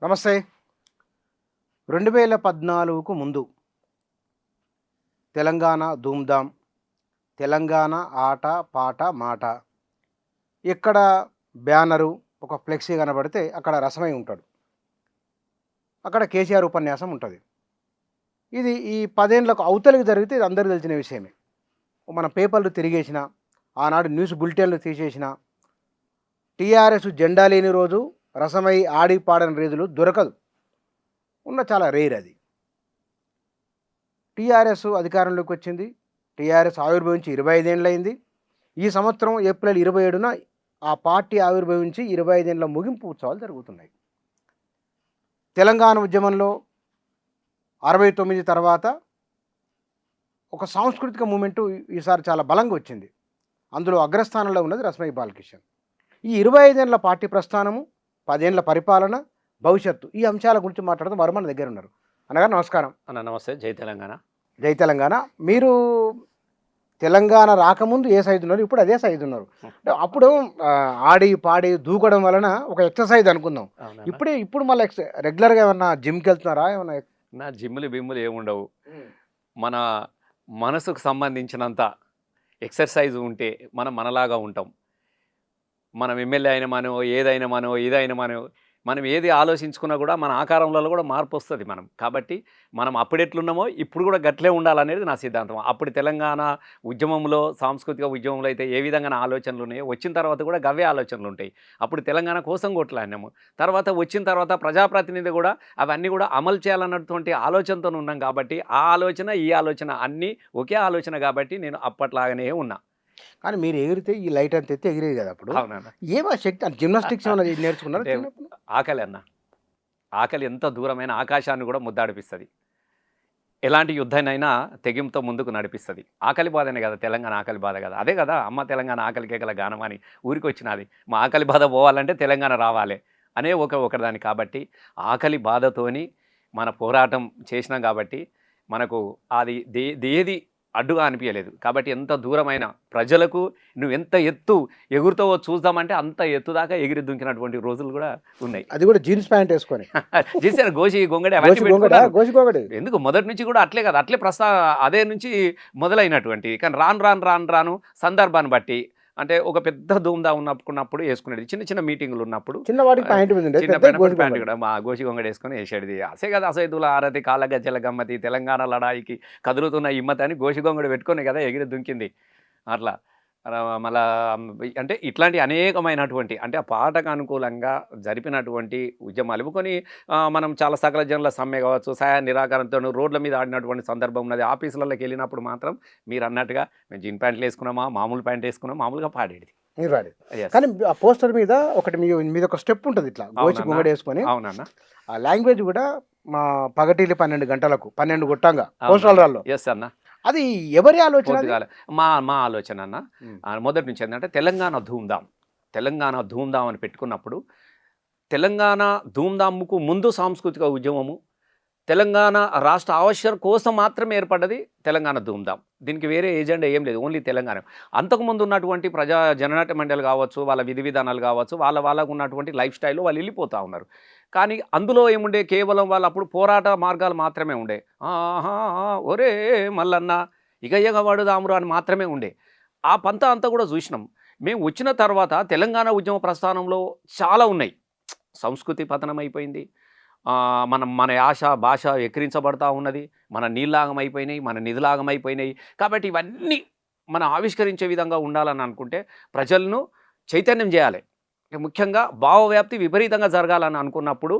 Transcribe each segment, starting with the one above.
నమస్తే. 2014కు ముందు తెలంగాణ ధూమ్‌ధాం, తెలంగాణ ఆట, పాట, మాట. ఎక్కడ బ్యానరు, ఒక ఫ్లెక్సీ కనబడితే అక్కడ రసమై ఉంటాడు. అక్కడ కేసీఆర్ ఉపన్యాసం ఉంటది. ఇది ఈ 10 ఏండ్లకు అవతలికి జరిగితే ఇది అందరికి తెలిసిన విషయమే. మన పేపర్లు తిరిగేసినా, ఆనాడు న్యూస్ బులెటిన్‌లు తీసేసినా, టీఆర్ఎస్ జెండా లేని రోజు రసమై ఆడి పాడని రీతులు దొరకదు. చాలా రేర్ అది. టీఆర్ఎస్ అధికారంలోకి వచ్చింది. టీఆర్ఎస్ ఆవిర్భవించి 25 ఏండ్లయింది. ఈ సంవత్సరం ఏప్రిల్ 27న ఆ పార్టీ ఆవిర్భవించి 25 ఏండ్ల ముగింపు ఉత్సవాలు జరుగుతున్నాయి. తెలంగాణ ఉద్యమంలో 69 తర్వాత ఒక సాంస్కృతిక మూమెంటు ఈసారి చాలా బలంగా వచ్చింది. అందులో అగ్రస్థానంలో ఉన్నది రస్మై బాలకిషన్. ఈ 25 ఏండ్ల పార్టీ ప్రస్థానము, 10 ఏండ్ల పరిపాలన, భవిష్యత్తు ఈ అంశాల గురించి మాట్లాడదాం. వారు మన దగ్గర ఉన్నారు. అన్నగారు నమస్కారం. అన్న నమస్తే. జై తెలంగాణ. జై తెలంగాణ. మీరు తెలంగాణ రాకముందు ఏ సైజు ఉన్నారు, ఇప్పుడు అదే సైజు ఉన్నారు. అంటే అప్పుడు ఆడి పాడి దూకడం వలన ఒక ఎక్సర్సైజ్ అనుకుందాం. ఇప్పుడు మళ్ళీ రెగ్యులర్గా ఏమన్నా జిమ్కి వెళ్తున్నారా? ఏమన్నా నా జిమ్ములు బిమ్ములు ఏముండవు. మన మనసుకు సంబంధించినంత ఎక్సర్సైజ్ ఉంటే మనం మనలాగా ఉంటాం. మనం ఎమ్మెల్యే అయిన మనో, ఏదైనా మనో, ఇదైనా మనో, మనం ఏది ఆలోచించుకున్నా కూడా మన ఆకారంలో కూడా మార్పు వస్తుంది మనం. కాబట్టి మనం అప్పుడెట్లున్నామో ఇప్పుడు కూడా గట్లే ఉండాలనేది నా సిద్ధాంతం. అప్పుడు తెలంగాణ ఉద్యమంలో, సాంస్కృతిక ఉద్యమంలో అయితే ఏ విధంగా నా ఆలోచనలు ఉన్నాయో వచ్చిన తర్వాత కూడా గవ్వే ఆలోచనలు ఉంటాయి. అప్పుడు తెలంగాణ కోసం కొట్లాడినాము. తర్వాత వచ్చిన తర్వాత ప్రజాప్రతినిధి కూడా అవన్నీ కూడా అమలు చేయాలన్నటువంటి ఆలోచనతో ఉన్నాం. కాబట్టి ఆ ఆలోచన, ఈ ఆలోచన అన్నీ ఒకే ఆలోచన. కాబట్టి నేను అప్పట్లాగానే ఉన్నా. కానీ మీరు ఎగిరితే ఈ లైట్ అంత ఎత్తి ఎగిరేది కదా అప్పుడు. అవునన్నా. ఏమో శక్తి అంటే జిమ్నాస్టిక్స్ ఏమైనా నేర్చుకున్నారు? ఆకలి అన్న, ఆకలి ఎంత దూరమైన ఆకాశాన్ని కూడా ముద్దాడిపిస్తుంది. ఎలాంటి యుద్ధాన్నైనా తెగింపుతో ముందుకు నడిపిస్తుంది. ఆకలి బాధనే కదా తెలంగాణ ఆకలి బాధ కదా. అదే కదా అమ్మ తెలంగాణ ఆకలి కేకల గానం అని ఊరికి వచ్చినది. మా ఆకలి బాధ పోవాలంటే తెలంగాణ రావాలి అనే ఒకదాని. కాబట్టి ఆకలి బాధతోని మన పోరాటం చేసినాం. కాబట్టి మనకు అది ఏది అడ్డుగా అనిపించలేదు. కాబట్టి ఎంత దూరమైన ప్రజలకు నువ్వు ఎంత ఎత్తు ఎగురుతావో చూద్దామంటే అంత ఎత్తు దాకా ఎగిరి దుంకినటువంటి రోజులు కూడా ఉన్నాయి. అది కూడా జీన్స్ ప్యాంట్ వేసుకొని చేశారు. గోషి గొంగడి ఎందుకు మొదటి నుంచి కూడా అట్లే కదా, అట్లే అదే నుంచి మొదలైనటువంటి. కానీ రాను సందర్భాన్ని బట్టి అంటే ఒక పెద్ద ధూమ్దా ఉన్నప్పుడు వేసుకునేది. చిన్న చిన్న మీటింగులు ఉన్నప్పుడు చిన్నవాడికి ప్యాంట్ కూడా మా గోషి గొంగడి వేసుకొని వేసేది. అసే కదా అసైదుల ఆరతి కాళ్ళ గజ్జల గమ్మతి తెలంగాణ లడాయికి కదులుతున్న ఇమ్మతి అని గోషి గొంగడి పెట్టుకొని కదా ఎగిరి దుంకింది. అట్లా మళ్ళా అంటే ఇట్లాంటి అనేకమైనటువంటి అంటే ఆ పాటకు అనుకూలంగా జరిపినటువంటి ఉద్యమాలు కొన్ని మనం చాలా సకల జనుల సమ్మె కావచ్చు, సహాయ నిరాకరణతో రోడ్ల మీద ఆడినటువంటి సందర్భం ఉన్నది. ఆఫీసులలోకి వెళ్ళినప్పుడు మాత్రం మీరు అన్నట్టుగా మేము జీన్ ప్యాంట్లు వేసుకున్నామా, మామూలు ప్యాంట్ వేసుకున్నాం, మామూలుగా పాడేది. కానీ ఆ పోస్టర్ మీద ఒకటి మీద ఒక స్టెప్ ఉంటుంది ఇట్లా గోచి గుమ్మడి వేసుకొని. అవునన్నా. ఆ లాంగ్వేజ్ కూడా మా పగటిల్లి 12 గంటలకు 12 కొట్టంగా పోస్టర్లలో. ఎస్ అన్న. అది ఎవరి ఆలోచన? మా ఆలోచన అన్న. మొదటి నుంచి ఏంటంటే తెలంగాణ ధూమ్ధాం అని పెట్టుకున్నప్పుడు తెలంగాణ ధూమ్ధాంకు ముందు సాంస్కృతిక ఉద్యమము, తెలంగాణ రాష్ట్ర ఆవశ్యకత కోసం మాత్రమే ఏర్పడ్డది తెలంగాణ ధూమ్ధాం. దీనికి వేరే ఏజెండా ఏం లేదు, ఓన్లీ తెలంగాణ. అంతకుముందు ఉన్నటువంటి జననాట్య మండలి కావచ్చు, వాళ్ళ విధి విధానాలు కావచ్చు, వాళ్ళకు ఉన్నటువంటి లైఫ్ స్టైల్లో వాళ్ళు వెళ్ళిపోతూ ఉన్నారు. కానీ అందులో ఏముండే, కేవలం వాళ్ళు అప్పుడు పోరాట మార్గాలు మాత్రమే ఉండే. ఒరే మల్లన్న ఇక ఎగవాడు దామురు అని మాత్రమే ఉండే. ఆ పంత అంతా కూడా చూసినాం. మేము వచ్చిన తర్వాత తెలంగాణ ఉద్యమ ప్రస్థానంలో చాలా ఉన్నాయి. సంస్కృతి పతనం అయిపోయింది. మన యాస భాష ఎక్కిరించబడతా ఉన్నది. మన నీళ్ళాగం అయిపోయినాయి, మన నిధులాగం అయిపోయినాయి. కాబట్టి ఇవన్నీ మనం ఆవిష్కరించే విధంగా ఉండాలని అనుకుంటే ప్రజలను చైతన్యం చేయాలి. ముఖ్యంగా భావవ్యాప్తి విపరీతంగా జరగాలని అనుకున్నప్పుడు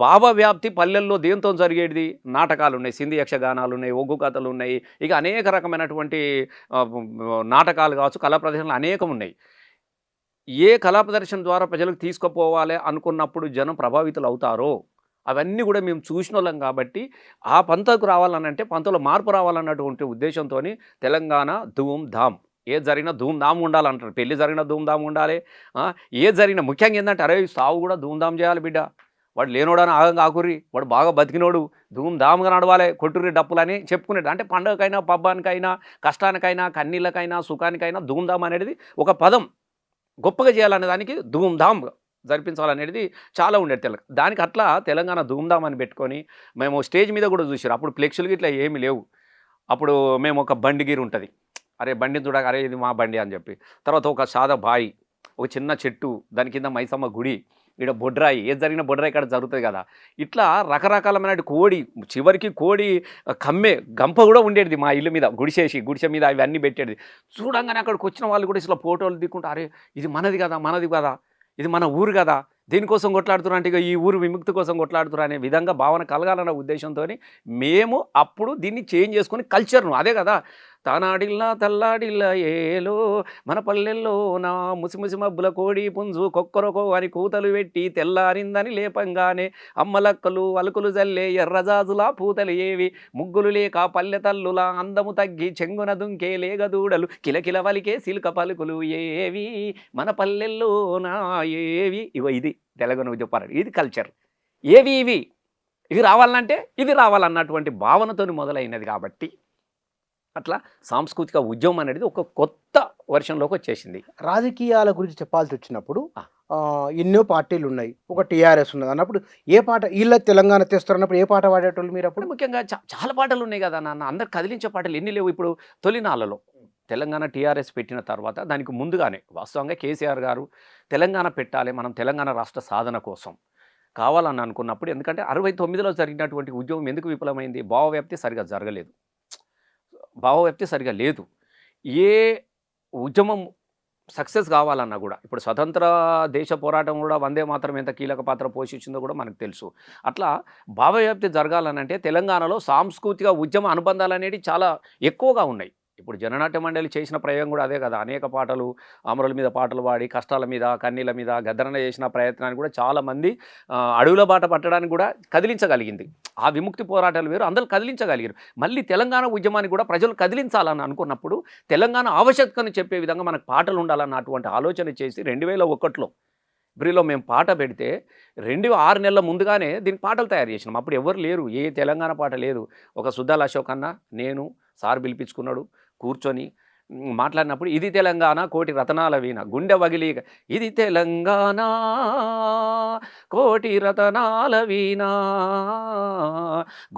భావవ్యాప్తి పల్లెల్లో దేంతో జరిగేది? నాటకాలు ఉన్నాయి, సింధీ యక్షగానాలు ఉన్నాయి, ఒగ్గు కథలు ఉన్నాయి, ఇక అనేక రకమైనటువంటి నాటకాలు కావచ్చు, కళా ప్రదర్శనలు అనేకం ఉన్నాయి. ఏ కళా ప్రదర్శన ద్వారా ప్రజలకు తీసుకుపోవాలి అనుకున్నప్పుడు జనం ప్రభావితులు అవుతారో అవన్నీ కూడా మేము చూసిన వాళ్ళం. కాబట్టి ఆ పంతకు రావాలనంటే పంతలో మార్పు రావాలన్నటువంటి ఉద్దేశంతో తెలంగాణ ధూమ్ధాం, ఏది జరిగినా ధూమ్ధాం ఉండాలంటారు. పెళ్లి జరిగిన ధూమ్ధాం ఉండాలి. ఏది జరిగినా ముఖ్యంగా ఏంటంటే అరే సావు కూడా ధూమ్ధాం చేయాలి బిడ్డ, వాడు లేనోడని ఆగంగా ఆకుర్రి, వాడు బాగా బతికినోడు ధూమ్ధామ్గా నడవాలి, కొట్టుర్రి డప్పులని చెప్పుకునేది. అంటే పండుగకైనా, పబ్బానికైనా, కష్టానికైనా, కన్నీళ్ళకైనా, సుఖానికైనా ధూమ్ధాం అనేది ఒక పదం. గొప్పగా చేయాలనే దానికి ధూమ్ధాం జరిపించాలనేది చాలా ఉండేది దానికి అట్లా తెలంగాణ ధూమ్ధామ్ అని పెట్టుకొని మేము స్టేజ్ మీద కూడా చూసారు. అప్పుడు ఫ్లెక్సులు ఇట్లా ఏమి లేవు. అప్పుడు మేము ఒక బండిగిరి ఉంటుంది, అరే బండిని చూడక అరే ఇది మా బండి అని చెప్పి, తర్వాత ఒక సాదా బాయి, ఒక చిన్న చెట్టు, దాని కింద మైసమ్మ గుడి, ఇక్కడ బొడ్రాయి, ఏది జరిగిన బొడ్రాయి ఇక్కడ జరుగుతుంది కదా. ఇట్లా రకరకాలమైన కోడి, చివరికి కోడి కమ్మే గంప కూడా ఉండేది మా ఇల్లు మీద, గుడిసె మీద అవన్నీ పెట్టేది. చూడంగానే అక్కడికి వచ్చిన వాళ్ళు కూడా ఇట్లా ఫోటోలు దిక్కుంటే అరే ఇది మనది కదా, ఇది మన ఊరు కదా, దేనికోసం కొట్లాడుతున్నారు అంటే ఇక ఈ ఊరు విముక్తి కోసం కొట్లాడుతున్నారు అనే విధంగా భావన కలగాలన్న ఉద్దేశంతో మేము అప్పుడు దీన్ని చేంజ్ చేసుకొని కల్చర్ను అదే కదా, తానాడిల్లా తల్లాడిల్లా ఏలో మన పల్లెల్లో నా ముసిముసి మబ్బుల కోడి పుంజు కొక్కరొకో అని కూతలు పెట్టి తెల్లారిందని లేపంగానే అమ్మలక్కలు అలుకులు జల్లే ఎర్రజాజులా పూతలు ఏవి, ముగ్గులు లేక పల్లె తల్లులా అందము తగ్గి చెంగున దుంకే లేగదూడలు కిలకిల వలికే సిలుక పలుకులు ఏవి మన పల్లెల్లో నా ఏవి. ఇగో ఇది తెలంగాణ చెప్పారు, ఇది కల్చర్. ఇవి రావాలంటే ఇవి రావాలన్నటువంటి భావనతో మొదలైనది కాబట్టి అట్లా సాంస్కృతిక ఉద్యమం అనేది ఒక కొత్త వర్షన్లోకి వచ్చేసింది. రాజకీయాల గురించి చెప్పాల్సి వచ్చినప్పుడు ఎన్నో పార్టీలు ఉన్నాయి, ఒక టీఆర్ఎస్ ఉన్నది అన్నప్పుడు ఏ పాట వీళ్ళ తెలంగాణ తెస్తారన్నప్పుడు ఏ పాట పాడేటోళ్ళు మీరు? అప్పుడు ముఖ్యంగా చాలా పాటలు ఉన్నాయి కదా నాన్న, అందరు కదిలించే పాటలు ఎన్ని లేవు. ఇప్పుడు తొలినాళ్ళలో తెలంగాణ టీఆర్ఎస్ పెట్టిన తర్వాత దానికి ముందుగానే వాస్తవంగా కేసీఆర్ గారు తెలంగాణ పెట్టాలి, మనం తెలంగాణ రాష్ట్ర సాధన కోసం కావాలని అనుకున్నప్పుడు, ఎందుకంటే 69లో జరిగినటువంటి ఉద్యమం ఎందుకు విఫలమైంది, భావవ్యాప్తి సరిగా లేదు. ఏ ఉద్యమం సక్సెస్ కావాలన్నా కూడా, ఇప్పుడు స్వతంత్ర దేశ పోరాటం కూడా వందే మాత్రం ఎంత కీలక పాత్ర పోషించిందో కూడా మనకు తెలుసు. అట్లా భావవ్యాప్తి జరగాలనంటే తెలంగాణలో సాంస్కృతిక ఉద్యమ అనుబంధాలు అనేవి చాలా ఎక్కువగా ఉన్నాయి. ఇప్పుడు జననాట్య మండలి చేసిన ప్రయోగం కూడా అదే కదా, అనేక పాటలు అమరుల మీద పాటలు పాడి కష్టాల మీద కన్నీళ్ళ మీద గద్దరణ చేసిన ప్రయత్నాన్ని కూడా చాలామంది అడవుల బాట పట్టడానికి కూడా కదిలించగలిగింది. ఆ విముక్తి పోరాటాలు వేరు, అందరూ కదిలించగలిగారు. మళ్ళీ తెలంగాణ ఉద్యమాన్ని కూడా ప్రజలు కదిలించాలని అనుకున్నప్పుడు తెలంగాణ ఆవశ్యకతను చెప్పే విధంగా మనకు పాటలు ఉండాలన్న అటువంటి ఆలోచన చేసి 2001లో బ్రిలో మేము పాట పెడితే 6 నెలల ముందుగానే దీనికి పాటలు తయారు చేసినాం. అప్పుడు ఎవరు లేరు, ఏ తెలంగాణ పాట లేదు. ఒక సుద్దాల అశోక్ అన్న, నేను, సార్ పిలిపించుకున్నాడు, కూర్చొని మాట్లాడినప్పుడు ఇది తెలంగాణ కోటి రతనాల వీణ గుండె వగిలి, ఇది తెలంగాణ కోటి రతనాల వీణ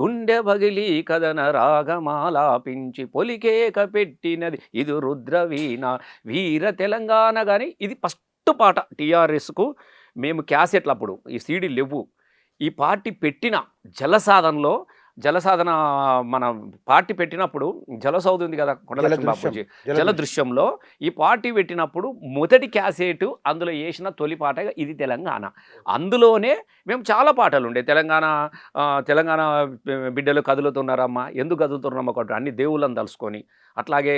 గుండె వగిలి కథన రాగమాలాపించి పొలికేక పెట్టినది ఇది రుద్రవీణ వీర తెలంగాణ. కానీ ఇది ఫస్ట్ పాట టీఆర్ఎస్కు మేము క్యాసెట్లు, అప్పుడు ఈ సీడీ లేవు. ఈ పార్టీ పెట్టిన జలసాధన మన పార్టీ పెట్టినప్పుడు జలసౌధి ఉంది కదా కొండలక్ష్మి బాపూజీ, జలదృశ్యంలో ఈ పార్టీ పెట్టినప్పుడు మొదటి క్యాసెట్ అందులో వేసిన తొలి పాట ఇది తెలంగాణ. అందులోనే మేము చాలా పాటలు ఉండే, తెలంగాణ బిడ్డలు కదులుతున్నారమ్మా, ఎందుకు కదులుతున్నారమ్మా కొట్టు అన్ని దేవుళ్ళని తలుసుకొని. అట్లాగే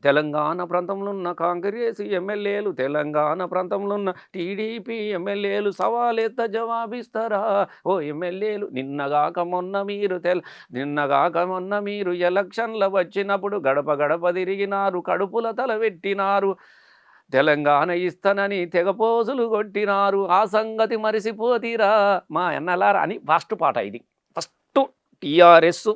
తెలంగాణ ప్రాంతంలో ఉన్న కాంగ్రెస్ ఎమ్మెల్యేలు, తెలంగాణ ప్రాంతంలో ఉన్న టీడీపీ ఎమ్మెల్యేలు సవాలెత్త జవాబిస్తారా ఓ ఎమ్మెల్యేలు, నిన్నగాక మొన్న మీరు ఎలక్షన్ల వచ్చినప్పుడు గడప గడప తిరిగినారు, కడుపుల తల పెట్టినారు, తెలంగాణ ఇస్తానని తెగపోజులు కొట్టినారు, ఆ సంగతి మరిసిపోతీరా మా ఎన్నలారా అని ఫస్ట్ పాట. ఇది ఫస్ట్ టీఆర్ఎస్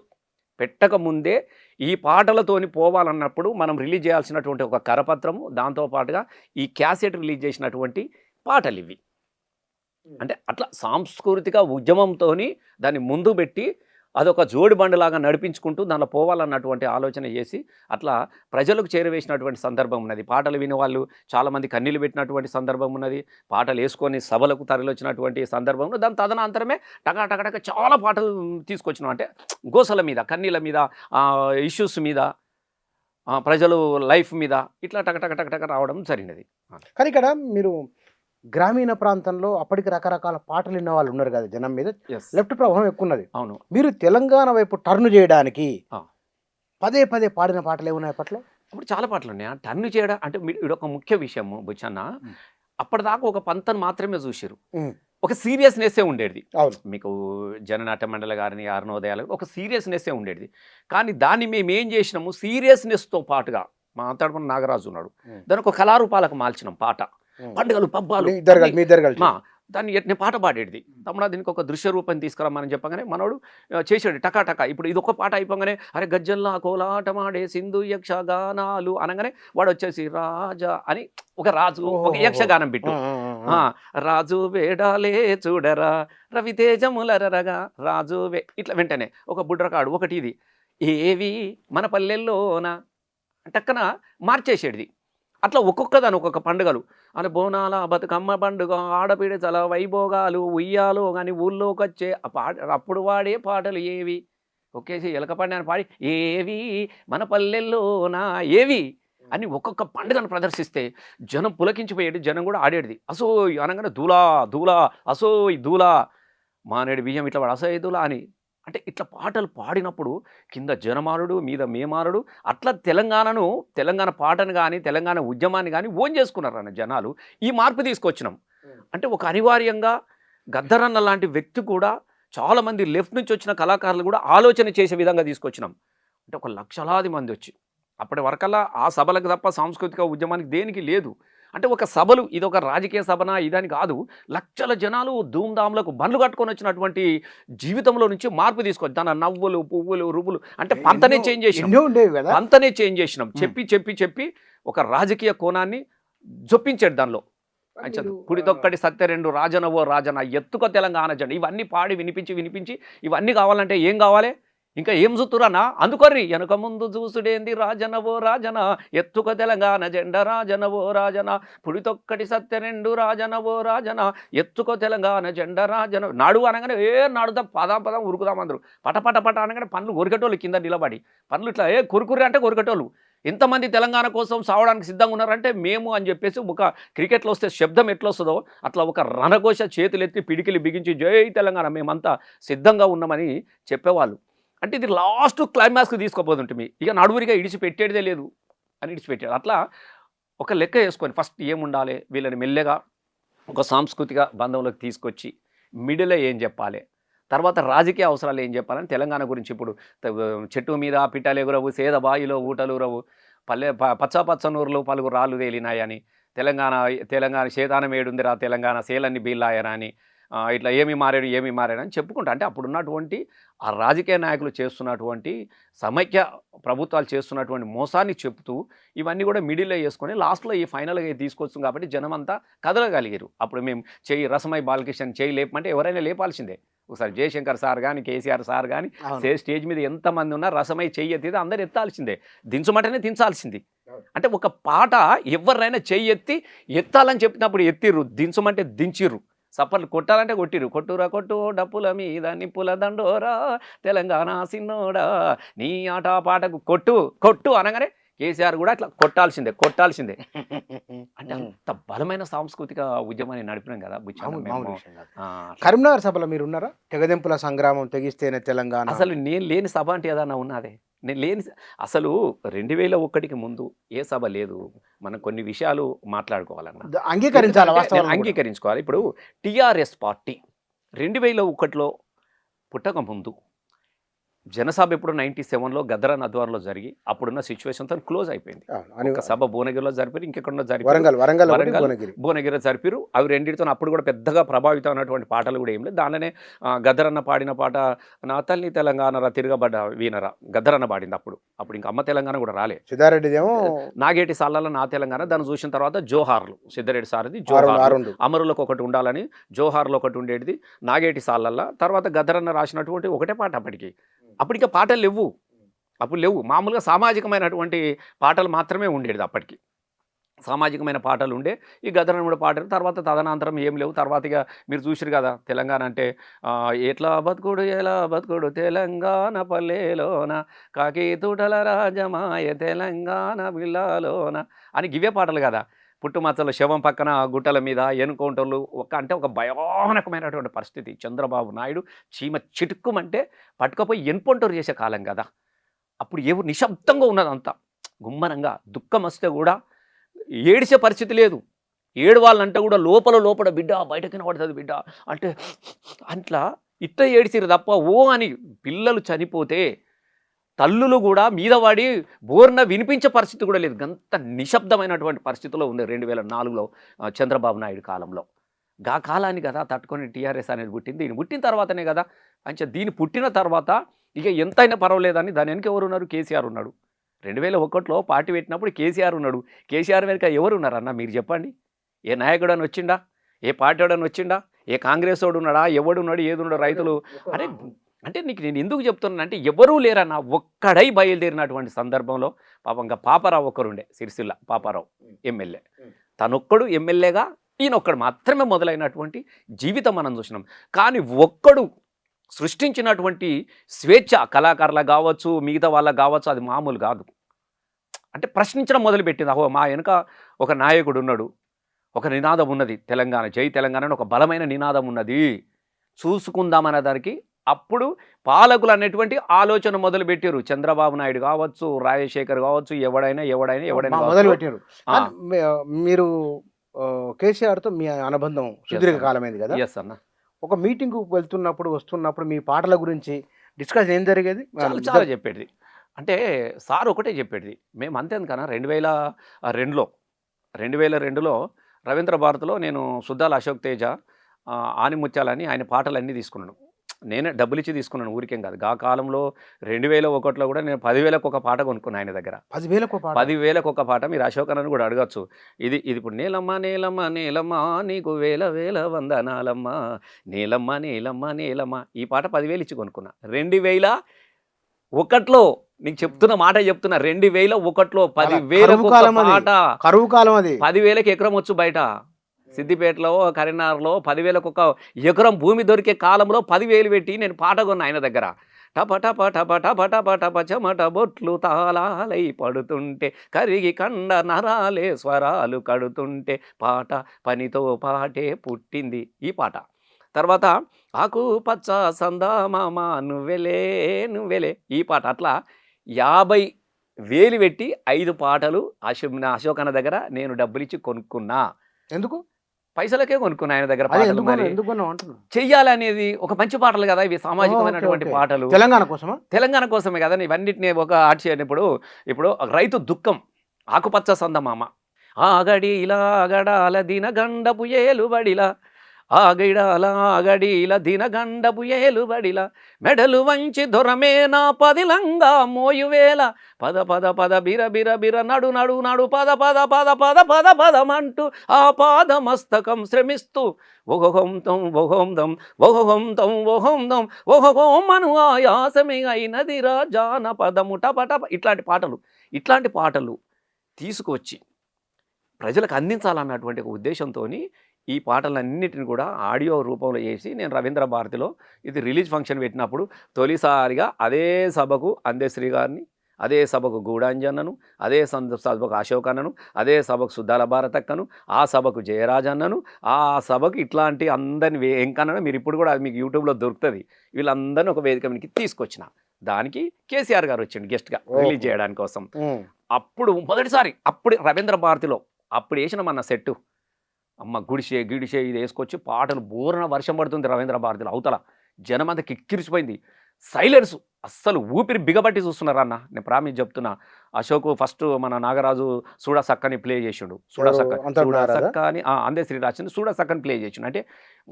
పెట్టక ముందే ఈ పాటలతోని పోవాలన్నప్పుడు మనం రిలీజ్ చేయాల్సినటువంటి ఒక కరపత్రము, దాంతోపాటుగా ఈ క్యాసెట్ రిలీజ్ చేసినటువంటి పాటలు ఇవి. అంటే అట్లా సాంస్కృతిక ఉద్యమంతో దాన్ని ముందు పెట్టి అదొక జోడి బండిలాగా నడిపించుకుంటూ దానిలో పోవాలన్నటువంటి ఆలోచన చేసి అట్లా ప్రజలకు చేరవేసినటువంటి సందర్భం ఉన్నది. పాటలు వినే వాళ్ళు చాలామంది కన్నీళ్ళు పెట్టినటువంటి సందర్భం ఉన్నది, పాటలు వేసుకొని సభలకు తరలివచ్చినటువంటి సందర్భంలో దాని తదనంతరమే టకాటక చాలా పాటలు తీసుకొచ్చినాం. అంటే గోసల మీద, కన్నీళ్ళ మీద, ఇష్యూస్ మీద, ప్రజలు లైఫ్ మీద ఇట్లా టక రావడం జరిగినది. కానీ ఇక్కడ మీరు గ్రామీణ ప్రాంతంలో అప్పటికి రకరకాల పాటలు విన్న వాళ్ళు ఉన్నారు కదా, జనం మీద లెఫ్ట్ ప్రభావం ఎక్కువ ఉన్నది. అవును, మీరు తెలంగాణ వైపు టర్న్ చేయడానికి పదే పాడిన పాటలు ఏమున్నాయి అప్పట్లో? అప్పుడు చాలా పాటలు ఉన్నాయి. టర్న్ చేయడం అంటే ఇది ఒక ముఖ్య విషయం బుచ్చన్న. అప్పటిదాకా ఒక పంతను మాత్రమే చూసారు, ఒక సీరియస్నెస్సే ఉండేది. మీకు జననాట్య మండలి గారిని అరుణోదయాలు ఒక సీరియస్నెస్సే ఉండేది. కానీ దాన్ని మేము ఏం చేసినాము, సీరియస్నెస్తో పాటుగా మా అంతటి నాగరాజు ఉన్నాడు, దానికి ఒక కళారూపాలకు మార్చినాం. పాట పండుగలు పబ్బాలు దాన్ని నేను పాట పాడేది. తమ్ముడా దీనికి ఒక దృశ్య రూపం తీసుకురమ్మని చెప్పగానే మనోడు చేసాడు టకా. ఇప్పుడు ఇది ఒక పాట అయిపోగానే అరే గజ్జల్లా కోలాటమాడే సింధు యక్షగానాలు అనగానే వాడు వచ్చేసి రాజా అని ఒక రాజు ఒక యక్షగానం పెట్టు రాజు వేడాలే చూడరా రవితేజములరగా రాజు ఇట్లా వెంటనే ఒక బుడ్రకాడు ఒకటి ఇది ఏవి మన పల్లెల్లోన టక్కన మార్చేసేది. అట్లా ఒక్కొక్కదాని ఒక్కొక్క పండుగలు అని బోనాల బతుకమ్మ పండుగ ఆడపిడచల వైభోగాలు ఉయ్యాలో కానీ ఊళ్ళోకి వచ్చే అప్పుడు వాడే పాటలు ఏవి ఒకేసి ఎలక పండుగ పాడి ఏవి మన పల్లెల్లోనా ఏవి అని ఒక్కొక్క పండుగను ప్రదర్శిస్తే జనం పులకించిపోయేది, జనం కూడా ఆడేది. అసోయ్ అనగానే దూలా దూలా అసోయ్ దూలా మానేడు బియ్యం ఇట్లా వాడు అసోయ్ దూలా అని. అంటే ఇట్లా పాటలు పాడినప్పుడు కింద జనమారుడు మీద మేమారుడు అట్లా తెలంగాణ పాటను కానీ తెలంగాణ ఉద్యమాన్ని కానీ ఓన్ చేసుకున్నారు అన్న జనాలు. ఈ మార్పు తీసుకొచ్చినాం అంటే ఒక అనివార్యంగా గద్దరన్న లాంటి వ్యక్తి కూడా చాలామంది లెఫ్ట్ నుంచి వచ్చిన కళాకారులు కూడా ఆలోచన చేసే విధంగా తీసుకొచ్చినాం. అంటే ఒక లక్షలాది మంది వచ్చి అప్పటి వరకల్లా ఆ సభలకు తప్ప సాంస్కృతిక ఉద్యమానికి దేనికి లేదు. అంటే ఒక సభలు ఇది ఒక రాజకీయ సభనా ఇదని కాదు, లక్షల జనాలు ధూమ్ధాములకు బండ్లు కట్టుకొని వచ్చినటువంటి జీవితంలో నుంచి మార్పు తీసుకొచ్చి తన నవ్వులు పువ్వులు రువ్వులు అంటే పంతనే చేంజ్ చేసినాం. పంతనే చేంజ్ చేసినాం. చెప్పి చెప్పి చెప్పి ఒక రాజకీయ కోణాన్ని జొప్పించాడు దానిలో. పుడితొక్కటి సత్యరెండు రాజనవో రాజన ఎత్తుక తెలంగాణ జెండా ఇవన్నీ పాడి వినిపించి ఇవన్నీ కావాలంటే ఏం కావాలి, ఇంకా ఏం చూతురన్నా అందుకొర్రి వెనక ముందు చూసుడేంది రాజనవో రాజన ఎత్తుక తెలంగాణ జెండా రాజనవో రాజన పుడితొక్కటి సత్యరెండు రాజనవో రాజన ఎత్తుక తెలంగాణ జెండా రాజన నాడు అనగానే నాడుదాం పదం ఉరుకుదాం అందరూ పట అనగానే పనులు కొరికటోళ్ళు కింద నిలబడి పనులు ఇట్లా కొరుకుర్రి అంటే కొరికటోళ్ళు. ఎంతమంది తెలంగాణ కోసం సావడానికి సిద్ధంగా ఉన్నారంటే మేము అని చెప్పేసి ఒక క్రికెట్లో వస్తే శబ్దం ఎట్లా వస్తుందో అట్లా ఒక రణఘోష చేతులెత్తి పిడికిలి బిగించి జై తెలంగాణ మేమంతా సిద్ధంగా ఉన్నామని చెప్పేవాళ్ళు. అంటే ఇది లాస్ట్ క్లైమాక్స్కి తీసుకోపోతుంటే ఇక నడువురిగా ఇడిచిపెట్టేదే లేదు అని ఇడిచిపెట్టాడు. అట్లా ఒక లెక్క వేసుకొని ఫస్ట్ ఏముండాలి వీళ్ళని మెల్లగా ఒక సాంస్కృతిక బంధంలోకి తీసుకొచ్చి మిడిల్లో ఏం చెప్పాలి, తర్వాత రాజకీయ అవసరాలు ఏం చెప్పాలని తెలంగాణ గురించి ఇప్పుడు చెట్టు మీద పిట్టలు ఎగురవు సేద బాయిలో ఊటలు రవు పచ్చనూరులో పలుగు రాళ్ళు తేలినాయని తెలంగాణ శేతానం ఏడుందిరా తెలంగాణ సేలన్ని బీళ్ళాయరా అని ఇట్లా ఏమి మారాడు అని చెప్పుకుంటా. అంటే అప్పుడున్నటువంటి ఆ రాజకీయ నాయకులు చేస్తున్నటువంటి సమైక్య ప్రభుత్వాలు చేస్తున్నటువంటి మోసాన్ని చెప్తూ ఇవన్నీ కూడా మిడిల్లో వేసుకొని లాస్ట్లో ఈ ఫైనల్గా తీసుకొస్తాం కాబట్టి జనం అంతా కదలగలిగారు. అప్పుడు మేము రసమై బాలకృష్ణ లేపమంటే ఎవరైనా లేపాల్సిందే. ఒకసారి జయశంకర్ సార్ కానీ కేసీఆర్ సార్ కానీ స్టేజ్ మీద ఎంతమంది ఉన్నా రసమై ఎత్తితే అందరు ఎత్తాల్సిందే, దించమంటేనే దించాల్సింది. అంటే ఒక పాట ఎవరైనా ఎత్తి ఎత్తాలని చెప్పినప్పుడు ఎత్తిర్రు, దించమంటే దించిర్రు, సప్పర్లు కొట్టాలంటే కొట్టిరు, కొట్టురా కొట్టు డప్పుల మీద నిప్పుల దండోరా తెలంగాణ సిన్నోడా నీ ఆట పాటకు కొట్టు అనగానే కేసీఆర్ కూడా అట్లా కొట్టాల్సిందే. అంటే అంత బలమైన సాంస్కృతిక ఉద్యమాన్ని నడిపినాం కదా. కరీంనగర్ సభలో మీరు ఉన్నారా? తెగదెంపుల సంగ్రామం తెగిస్తేనే తెలంగాణ. అసలు నేను లేని సభ అంటే ఏదన్నా ఉన్నదే? నేను లేని అసలు 2001కి ముందు ఏ సభ లేదు. మనం కొన్ని విషయాలు మాట్లాడుకోవాలన్నా అంగీకరించుకోవాలి. ఇప్పుడు టీఆర్ఎస్ పార్టీ 2001లో పుట్టక ముందు జనసభ ఎప్పుడు 97లో గద్దరన్న ఆధ్వర్యంలో జరిగి అప్పుడున్న సిచ్యువేషన్తో క్లోజ్ అయిపోయింది. ఒక సభ భువనగిరిలో జరిపారు, ఇంకెక్కడ భువనగిరిలో జరిపారు. అవి రెండింటితో అప్పుడు కూడా పెద్దగా ప్రభావితం అయినటువంటి పాటలు కూడా ఏం లేదు. దానిలోనే గద్దరన్న పాడిన పాట నా తల్లి తెలంగాణ తిరగబడ్డ వీనరా గద్దరన్న పాడింది. అప్పుడు ఇంకా అమ్మ తెలంగాణ కూడా రాలే. సిద్ధారెడ్డిదేమో నాగేటి సార్లలో నా తెలంగాణ. దాన్ని చూసిన తర్వాత జోహార్లు సిద్ధారెడ్డి సార్ది జోహార్లు అమరులకు ఒకటి ఉండాలని జోహార్లు ఒకటి ఉండేది నాగేటి సార్లల్లో. తర్వాత గద్దరన్న రాసినటువంటి ఒకటే పాట అప్పటికే పాటలు లేవు, అప్పుడు లేవు. మామూలుగా సామాజికమైనటువంటి పాటలు మాత్రమే ఉండేది. అప్పటికి సామాజికమైన పాటలు ఉండే. ఈ గద్దరన్న కూడా పాటలు తర్వాత తదనంతరం ఏం లేవు. తర్వాత ఇక మీరు చూసిరు కదా తెలంగాణ అంటే ఎలా బతుకుడు తెలంగాణ పల్లెలోన కాకి తూటల రాజమాయ తెలంగాణ బిల్లాలోన అని గివే పాటలు కదా. పుట్టుమచ్చల శవం పక్కన గుట్టల మీద ఎన్కౌంటర్లు ఒక భయానకమైనటువంటి పరిస్థితి. చంద్రబాబు నాయుడు చీమ చిటుక్కుమంటే పట్టుకపోయి ఎన్కౌంటర్ చేసే కాలం కదా. అప్పుడు ఎవరు నిశ్శబ్దంగా ఉన్నదంతా గుమ్మనంగా. దుఃఖం వస్తే కూడా ఏడిసే పరిస్థితి లేదు. ఏడవాళ్ళంటే కూడా లోపల బిడ్డ బయటకిన పడుతుంది బిడ్డ అంటే అట్లా ఇట్లా ఏడిసిరు తప్ప అని పిల్లలు చనిపోతే తల్లులు కూడా మీద వాడి బోర్న వినిపించే పరిస్థితి కూడా లేదు. అంత నిశ్శబ్దమైనటువంటి పరిస్థితిలో ఉంది 2004లో చంద్రబాబు నాయుడు కాలంలో. గా కాలాన్ని కదా తట్టుకొని టీఆర్ఎస్ అనేది పుట్టింది. దీన్ని పుట్టిన తర్వాతనే కదా దీన్ని పుట్టిన తర్వాత ఇక ఎంతైనా పర్వాలేదని దాని వెనక ఎవరు ఉన్నారు? కేసీఆర్ ఉన్నాడు. 2001లో పార్టీ పెట్టినప్పుడు కేసీఆర్ ఉన్నాడు. కేసీఆర్ వెనక ఎవరు ఉన్నారన్న మీరు చెప్పండి? ఏ నాయకుడు అని వచ్చిండా? ఏ పార్టీ వాడని వచ్చిండా, ఏ కాంగ్రెస్ వాడు ఉన్నాడా, ఎవడున్నాడు, ఏదున్నాడు, రైతులు అరే అంటే నీకు నేను ఎందుకు చెప్తున్నానంటే ఎవరూ లేరన్న ఒక్కడై బయలుదేరినటువంటి సందర్భంలో పాపం ఇంకా పాపారావు ఒకరుండే సిరిసిల్ల పాపారావు ఎమ్మెల్యే, తనొక్కడు ఎమ్మెల్యేగా ఈయనొక్కడు మాత్రమే మొదలైనటువంటి జీవితం మనం చూసినాం. కానీ ఒక్కడు సృష్టించినటువంటి స్వేచ్ఛ కళాకారులకు కావచ్చు, మిగతా వాళ్ళకు కావచ్చు, అది మామూలు కాదు. అంటే ప్రశ్నించడం మొదలుపెట్టింది. అహో మా వెనుక ఒక నాయకుడు ఉన్నాడు, ఒక నినాదం ఉన్నది, తెలంగాణ జై తెలంగాణ అని ఒక బలమైన నినాదం ఉన్నది, చూసుకుందామనే దానికి అప్పుడు పాలకులు అనేటువంటి ఆలోచన మొదలుపెట్టారు. చంద్రబాబు నాయుడు కావచ్చు, రాజశేఖర్ కావచ్చు, ఎవడైనా మొదలు పెట్టారు. మీరు కేసీఆర్తో మీ అనుబంధం సుదీర్ఘకాలమైంది కదా. ఎస్ అన్న. ఒక మీటింగ్కు వెళ్తున్నప్పుడు వస్తున్నప్పుడు మీ పాటల గురించి డిస్కషన్ ఏం జరిగేది? చాలా చెప్పేది. అంటే సార్ ఒకటే చెప్పేది, మేము అంతేందుకన్నా 2002లో రవీంద్ర భారతిలో నేను సుద్దాల అశోక్ తేజ ఆనిముత్యాలని ఆయన పాటలన్నీ తీసుకున్నాను. నేనే డబ్బులు ఇచ్చి తీసుకున్నాను, ఊరికేం కాదు. ఆ కాలంలో 2001లో కూడా నేను 10,000కు ఒక పాట కొనుక్కున్నాను ఆయన దగ్గర. 10,000కు ఒక పాట. మీరు అశోక్ అన్నను కూడా అడగచ్చు. ఇది ఇప్పుడు నేలమ్మ నేలమ్మ నేలమ్మ నీకు వేల వేల వందనాలమ్మ, నేలమ్మ నేలమ్మ నేలమ్మ, ఈ పాట 10,000 ఇచ్చి కొనుక్కున్నా. 2001లో నీకు చెప్తున్న మాట చెప్తున్నా, 2001లో 10,000కు పాట. కరువు కాలం అది. 10,000కి ఎకరం వచ్చు బయట. సిద్దిపేటలో, కరీంనగర్లో 10,000కు ఒక ఎకరం భూమి దొరికే కాలంలో 10,000 పెట్టి నేను పాట కొన్నా ఆయన దగ్గర. టప టప టప టప టప టప చెమట బొట్లు తాళాలై పడుతుంటే, కరిగి కండ నరాలే స్వరాలు కడుతుంటే, పాట పనితో పాటే పుట్టింది ఈ పాట. తర్వాత ఆకు పచ్చ సందామామ నువ్వెలే నువ్వెలే ఈ పాట. అట్లా 50,000 పెట్టి 5 పాటలు అశోక్ అన్న దగ్గర నేను డబ్బులు ఇచ్చి కొనుక్కున్నా. ఎందుకు? పైసలకే కొనుక్కున్నా ఆయన దగ్గర పాటలు. చెయ్యాలనేది ఒక మంచి పాటలు కదా ఇవి, సామాజికమైనటువంటి పాటలు, తెలంగాణ కోసమే కదా. ఇవన్నిటిని ఒక ఆర్ట్ చేయనప్పుడు ఇప్పుడు రైతు దుఃఖం, ఆకుపచ్చ సందమామ, ఆగడిలా ఆగడాల దినగండపు ఏలుబడిలా, ఆగడీల దినగండపు ఏలుబడిలా, మెడలు వంచి దొరమే నా పదిలంగా మోయువేళ, పద పద పద బిర బిర బిర నడు నడు నడు పద పద పద పద పద పదమంటూ ఆ పాదమస్తకం శ్రమిస్తూ ఒహొంతం ఒహొందం ఒహొంతం ఒహొందం ఒహొమను ఆయాసమే అయినదిరా జానపదము టపటప. ఇట్లాంటి పాటలు తీసుకొచ్చి ప్రజలకు అందించాలన్నటువంటి ఒక ఉద్దేశంతో ఈ పాటలన్నిటిని కూడా ఆడియో రూపంలో చేసి నేను రవీంద్ర భారతిలో ఇది రిలీజ్ ఫంక్షన్ పెట్టినప్పుడు తొలిసారిగా అదే సభకు అందశ్రీ గారిని, అదే సభకు గూడాంజన్నను, అదే సభకు అశోక్ అన్నను, అదే సభకు సుద్దాల భారతక్కను, ఆ సభకు జయరాజ్ అన్నను, ఆ సభకు ఇట్లాంటి అందరిని ఎంకన్నా మీరు ఇప్పుడు కూడా అది మీకు యూట్యూబ్లో దొరుకుతుంది. వీళ్ళందరినీ ఒక వేదిక మీదకి తీసుకొచ్చిన. దానికి కేసీఆర్ గారు వచ్చిండు గెస్ట్గా రిలీజ్ చేయడానికి కోసం. అప్పుడు మొదటిసారి అప్పుడు రవీంద్ర భారతిలో అప్పుడు వేసిన మన సెట్టు అమ్మ గుడిసే గిడిసే ఇది వేసుకొచ్చి పాటలు బోరన వర్షం పడుతుంది రవీంద్ర భారతిలో. అవతల జనం అంతా కిక్కిరిసిపోయింది, సైలెన్స్, అస్సలు ఊపిరి బిగబట్టి చూస్తున్నారు అన్న. నేను ప్రామిస్ చెప్తున్నా. అశోక్ ఫస్ట్ మన నాగరాజు సూడ సక్కని ప్లే చేసిండు, సూడ సక్క అని అందే శ్రీరాజుని సూడ సక్కని ప్లే చేసిండు. అంటే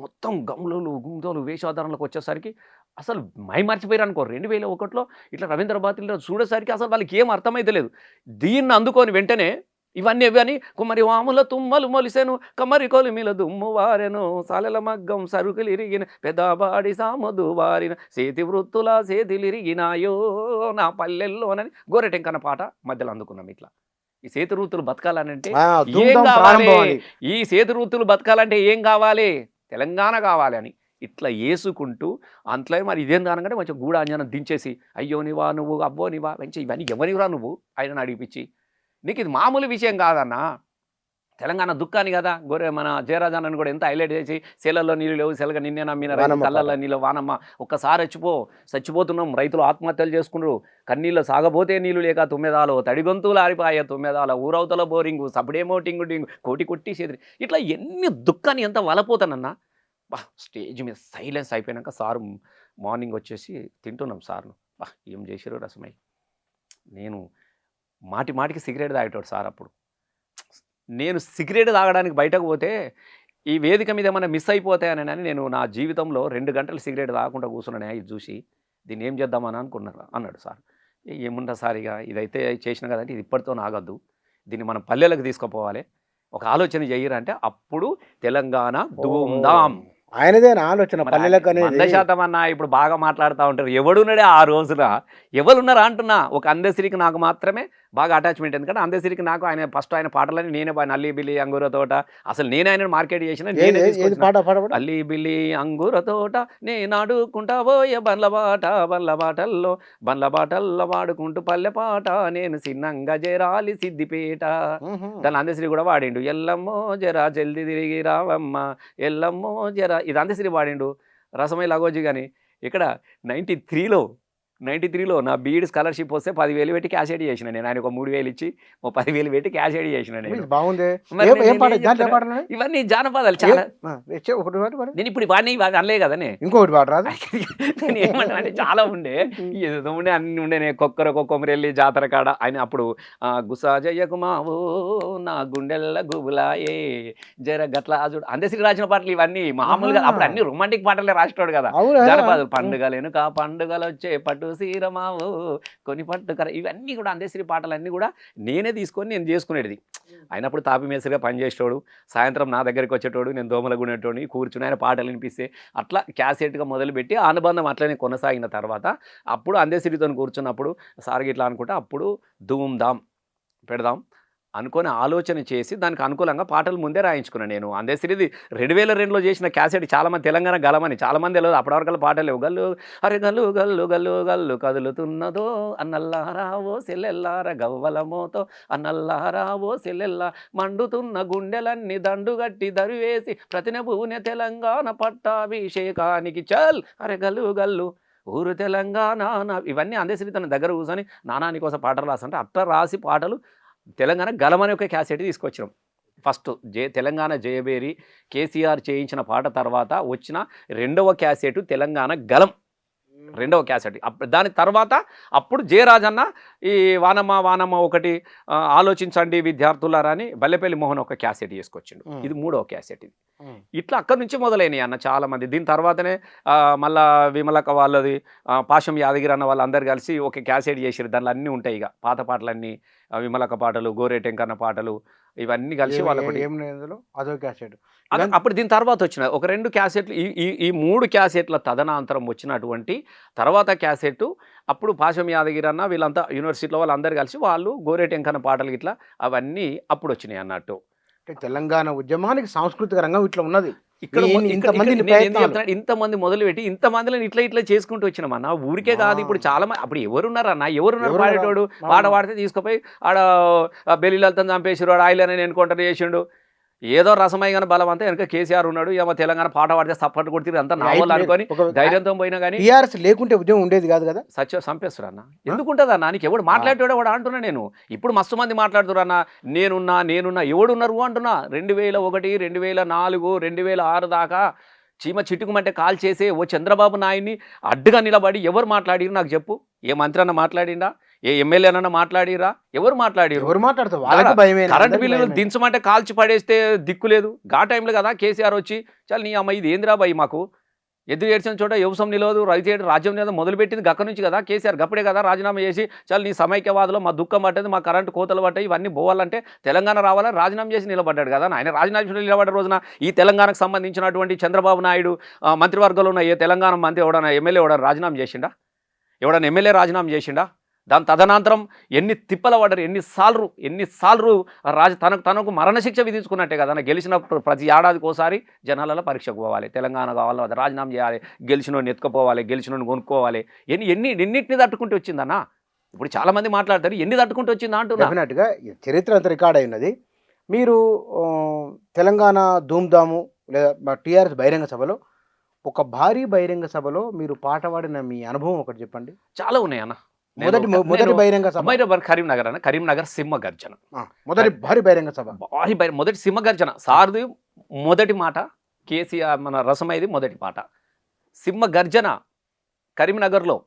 మొత్తం గమ్ములు గుంతలు వేషాధారణలకు వచ్చేసరికి అసలు మర్చిపోయారు అనుకో. 2001లో ఇట్లా రవీంద్ర భారతిలో చూడేసరికి అసలు వాళ్ళకి ఏం అర్థమైతే లేదు. దీన్ని అందుకొని వెంటనే ఇవన్నీ కుమ్మరి వాముల తుమ్మలు మొలిసెను, కమ్మరి కొలిమిల దుమ్ము వారెను, సాలెల మగ్గం సరుకులు ఇరిగిన, పెద్దబాడి సాముదు వారిన, చేతి వృత్తుల చేతిలిరిగినాయో నా పల్లెల్లోనని గోరెటెంకన్న పాట మధ్యలో అందుకున్నాం. ఇట్లా ఈ చేతి వృత్తులు బతకాలనంటే ఏం కావాలి, ఈ చేతి వృత్తులు బతకాలంటే ఏం కావాలి, తెలంగాణ కావాలి అని ఇట్లా వేసుకుంటూ అంతలో మరి ఇదేం దానంటే మంచిగా గూడాంజనం దించేసి అయ్యో నివా నువ్వు అబ్బో నివా మంచి ఇవన్నీ ఎవరివరా నువ్వు ఆయనను అడిగిపించి, నీకు ఇది మామూలు విషయం కాదన్నా, తెలంగాణ దుఃఖాన్ని కదా. మన జయరాజాన్ని కూడా ఎంత హైలైట్ చేసి సెలల్లో నీళ్ళు లేవు, సెలగా నిన్నే నమ్మిన రైతు కళ్ళల్లో నీళ్ళు వానమ్మ, ఒక్కసారి చచ్చిపోతున్నాం, రైతులు ఆత్మహత్యలు చేసుకున్నారు, కన్నీళ్ళు సాగబోతే నీళ్ళు లేక తుమ్మెదాలో, తడిగొంతులు ఆరిపాయ తుమ్మెదాల, ఊరవతల బోరింగు, సపడేమో టింగు టింగు, కోటి కొట్టి చేతి, ఇట్లా ఎన్ని దుఃఖాన్ని ఎంత వలపోతానన్నా. స్టేజ్ మీద సైలెన్స్ అయిపోయాక సారు మార్నింగ్ వచ్చేసి తింటున్నాం సార్ను. ఏం చేసారు రసమై, నేను మాటికి సిగరెట్ తాగేటోడు సార్. అప్పుడు నేను సిగరెట్ తాగడానికి బయటకు పోతే ఈ వేదిక మీద ఏమైనా మిస్ అయిపోతాయని నేను నా జీవితంలో 2 గంటలు సిగరెట్ తాగకుండా కూర్చున్నాను. ఇది చూసి దీన్ని ఏం చేద్దామని అన్నాడు సార్. ఏముంటా సార్, ఇక ఇదైతే చేసిన కదంటే ఇది ఇప్పటితో ఆగద్దు, దీన్ని మనం పల్లెలకు తీసుకుపోవాలి, ఒక ఆలోచన చెయ్యరంటే అప్పుడు తెలంగాణ ధూమ్ధాం. ఆయనదేనా ఆలోచన పల్లెలకు అనేది? 100% అన్న ఇప్పుడు బాగా మాట్లాడుతూ ఉంటారు. ఎవడున్నాడే ఆ రోజున ఎవరున్నారా అంటున్నా. ఒక అందశ్రీకి నాకు మాత్రమే బాగా అటాచ్మెంట్. ఎందుకంటే అందశ్రీకి నాకు ఆయన పాటలని నేనే నల్లి బిల్లి అంగూర తోట అసలు నేనే ఆయన మార్కెట్ చేసిన నేనే ఏది తీసుకొచ్చిన. పాట పాడబడు? అల్లి బిల్లి అంగూర తోట నేను ఆడుకుంటా పోయే బండ్ల బాటల్లో వాడుకుంటూ పల్లె పాట నేను సిన్నంగా చేరాలి సిద్దిపేట. దాని అందశ్రీ కూడా వాడిండు. ఎల్లమ్మో జరా జల్ది తిరిగి రావమ్మ ఎల్లమ్మో జరా, ఇది అందశ్రీ వాడిండు. రసమై లగోజీ కానీ ఇక్కడ 93లో నా బీఈడి స్కాలర్షిప్ వస్తే 10,000 పెట్టి క్యాషెట్ చేసిన నేను. ఆయన ఒక 3,000 ఇచ్చి 10,000 పెట్టి క్యాషెట్ చేసిన నేను. బాగుంది. మరి ఏం నేను పాట? ఏం దాంట్లో ఏ చెప్తున్నా? పాటలు ఉన్నాయి? ఇవన్నీ జానపదాలు చాలా. ఒకటి పాట పాడు. నేను ఇప్పుడు ఇవన్నీ అనలే కదనే. ఇంకొకటి పాట రాదు? నేను ఏమన్నా అంటే చాలా ఉండే, ఏదో ఉండే, అన్ని ఉండే. నేను కొమ్మరెల్లి జాతర కాడ ఆయన అప్పుడు గుసా జయ్యకుమావో నా గుండెల్ల గుబులాయే జర గట్ల అజుడు అందశ్రీ రాసిన పాటలు ఇవన్నీ మామూలుగా. అప్పుడు అన్ని రొమాంటిక్ పాటలే రాసినోడు కదా. అవునా? జానపదాలు పండుగలేనుక పండుగలు వచ్చే పట్టు సీరమావు కొని పట్టుకర, ఇవన్నీ కూడా అందశ్రీ పాటలన్నీ కూడా నేనే తీసుకొని నేను చేసుకునేది. అయినప్పుడు తాపి మేస్త్రిగా పనిచేసేటోడు, సాయంత్రం నా దగ్గరికి వచ్చేటోడు, నేను దోమల గునేటోడిని, కూర్చుని ఆయన పాటలు వినిపిస్తే అట్లా క్యాసెట్గా మొదలుపెట్టి అనుబంధం అట్లనే కొనసాగిన తర్వాత అప్పుడు అందశ్రీతో కూర్చున్నప్పుడు సార్ ఇట్లా అనుకుంటే అప్పుడు ధూమ్ధాం పెడదాం అనుకొని ఆలోచన చేసి దానికి అనుకూలంగా పాటలు ముందే రాయించుకున్నాను నేను. అందశ్రీది 2002లో చేసిన క్యాసెట్ చాలామంది తెలంగాణ గలమని చాలామంది తెలియదు. అప్పటివరకు పాటలు లేవు. గల్లు అరే గల్లు గల్లు గల్లు గల్లు కదులుతున్నదో అన్నల్లారావో సెల్లెల్లార గవ్వలమోతో అన్నల్లారావో సెల్లెల్లా మండుతున్న గుండెలన్నీ దండుగట్టి దరివేసి ప్రతినబూనె తెలంగాణ పట్టాభిషేకానికి చల్ అరే గల్లు గల్లు ఊరు తెలంగాణ. ఇవన్నీ అందశ్రీ తన దగ్గర కూర్చొని నానా నీకోసం పాటలు రాసంటే అట్లా రాసి పాటలు తెలంగాణ గలమని ఒక క్యాసెట్ తీసుకొచ్చినాం. ఫస్ట్ తెలంగాణ జయబేరి కేసీఆర్ చేయించిన పాట తర్వాత వచ్చిన రెండవ క్యాసెట్ తెలంగాణ గలం, రెండవ క్యాసెట్. దాని తర్వాత అప్పుడు జయరాజన్న ఈ వానమ్మ ఒకటి, ఆలోచించండి విద్యార్థులారా అని బల్లెపల్లి మోహన్ ఒక క్యాసెట్ చేసుకొచ్చిండు. ఇది మూడవ క్యాసెట్. ఇది ఇట్లా అక్కడి నుంచి మొదలైనవి అన్న చాలామంది. దీని తర్వాతనే మళ్ళా విమలక వాళ్ళది పాశం యాదగిరి అన్న వాళ్ళందరూ కలిసి ఒక క్యాసెట్ చేసారు. దానిలో అన్నీ ఉంటాయి. ఇక పాత పాటలన్నీ, విమలక పాటలు, గోరేటెంకన్న పాటలు, ఇవన్నీ కలిసి వాళ్ళకి అదో క్యాసెట్. అప్పుడు దీని తర్వాత వచ్చిన ఒక 2 క్యాసెట్లు, ఈ 3 క్యాసెట్ల తదనంతరం వచ్చినటువంటి తర్వాత క్యాసెట్ అప్పుడు పాశం యాదగిరి అన్న వీళ్ళంతా యూనివర్సిటీలో వాళ్ళందరూ కలిసి వాళ్ళు గోరేటెంకన్న పాటలు ఇట్లా అవన్నీ అప్పుడు వచ్చినాయి అన్నట్టు. తెలంగాణ ఉద్యమానికి సాంస్కృతిక రంగం ఇట్లా ఉన్నది. ఇక్కడ ఇంతమంది మొదలుపెట్టి ఇంతమందిలో ఇట్లా చేసుకుంటూ వచ్చినామన్న. ఊరికే కాదు, ఇప్పుడు చాలా మంది అప్పుడు ఎవరున్నారన్న, ఎవరున్నారు పాడేటోడు? పాట పాడితే తీసుకుపోయి ఆడ బెల్లిలతో చంపేసారు, ఆడ ఆయిల్ అని ఎన్కౌంటర్ చేసిండు. ఏదో రసమై కానీ బలం అంతా వెనక కేసీఆర్ ఉన్నాడు. ఏమో తెలంగాణ పాట పాడితే సపోర్ట్ కొడుతుంది అంతా నావల్ అనుకొని ధైర్యంతో పోయినా కానీ టీఆర్ఎస్ లేకుంటే ఉద్యమం ఉండేది కాదు కదా. సత్యం చంపేస్తారు అన్న. ఎందుకుంటుంది అన్న? నీకు ఎవడు మాట్లాడేవాడు కూడా అంటున్నా నేను. ఇప్పుడు మస్తు మంది మాట్లాడుతున్నారు అన్న, నేనున్నా ఎవడున్నారు అంటున్నా. 2001, 2004, 2006 దాకా చీమ చిట్టుకుమంటే కాల్ చేసే ఓ చంద్రబాబు నాయుడిని అడ్డుగా నిలబడి ఎవరు మాట్లాడిరు నాకు చెప్పు? ఏ మంత్రి అన్న మాట్లాడిండా? ఏ ఎమ్మెల్యే అన్న మాట్లాడిరా? ఎవరు మాట్లాడారు? కరెంట్ బిల్లులు దించమంటే కాల్చి పడేస్తే దిక్కు లేదు. గా టైంలో కదా కేసీఆర్ వచ్చి చాలా నీ అమ్మ ఇది ఏందిరా భయ్ మాకు ఎదురు ఏడ్చిన చోట వ్యవసాయం నిలవదు, రైతు రాజ్యం లేదా మొదలుపెట్టింది గక్క నుంచి కదా కేసీఆర్. గప్పుడే కదా రాజీనామా చేసి చాలా నీ సమైక్యవాదులో మా దుఃఖం పట్టేది, మా కరెంటు కోతలు పట్టాయి, ఇవన్నీ పోవాలంటే తెలంగాణ రావాలని రాజీనామా చేసి నిలబడ్డాడు కదా. ఆయన రాజీనామా చేసి నిలబడ్డ రోజున ఈ తెలంగాణకు సంబంధించినటువంటి చంద్రబాబు నాయుడు మంత్రివర్గంలో ఉన్న ఏ తెలంగాణ మంత్రి ఎవడన్నా ఎమ్మెల్యే ఎవడన్నా రాజీనామా చేసిండా? ఎవడన్నా ఎమ్మెల్యే రాజీనామా చేసిండా? దాని తదనంతరం ఎన్ని తిప్పల పడ్డారు, ఎన్నిసార్లు తనకు మరణశిక్ష విధించుకున్నట్టే కదా. గెలిచినప్పుడు ప్రతి ఏడాదికోసారి జనాలలో పరీక్షకు పోవాలి, తెలంగాణ కావాలి, అది రాజీనామా చేయాలి, గెలిచినోడిని ఎత్తుకుపోవాలి, గెలిచినోడిని కొనుక్కోవాలి. ఎన్నిటిని తట్టుకుంటూ వచ్చిందన్నా? ఇప్పుడు చాలామంది మాట్లాడతారు ఎన్ని తట్టుకుంటూ వచ్చిందా అంటున్నా. డెఫినెట్గా చరిత్ర అంతా రికార్డ్ అయి ఉన్నది. మీరు తెలంగాణ ధూమ్ధాము లేదా టీఆర్ఎస్ బహిరంగ సభలో, ఒక భారీ బహిరంగ సభలో మీరు పాట పాడిన మీ అనుభవం ఒకటి చెప్పండి. చాలా ఉన్నాయి అన్న. మొదటి బహిరంగ సభ కరీంనగర్ అన్న, కరీంనగర్ సింహగర్జన మొదటి భారీ బహిరంగ సభ. మొదటి సింహగర్జన సార్ది మొదటి మాట, కేసీఆర్ మన రసమైది మొదటి పాట. సింహగర్జన కరీంనగర్లో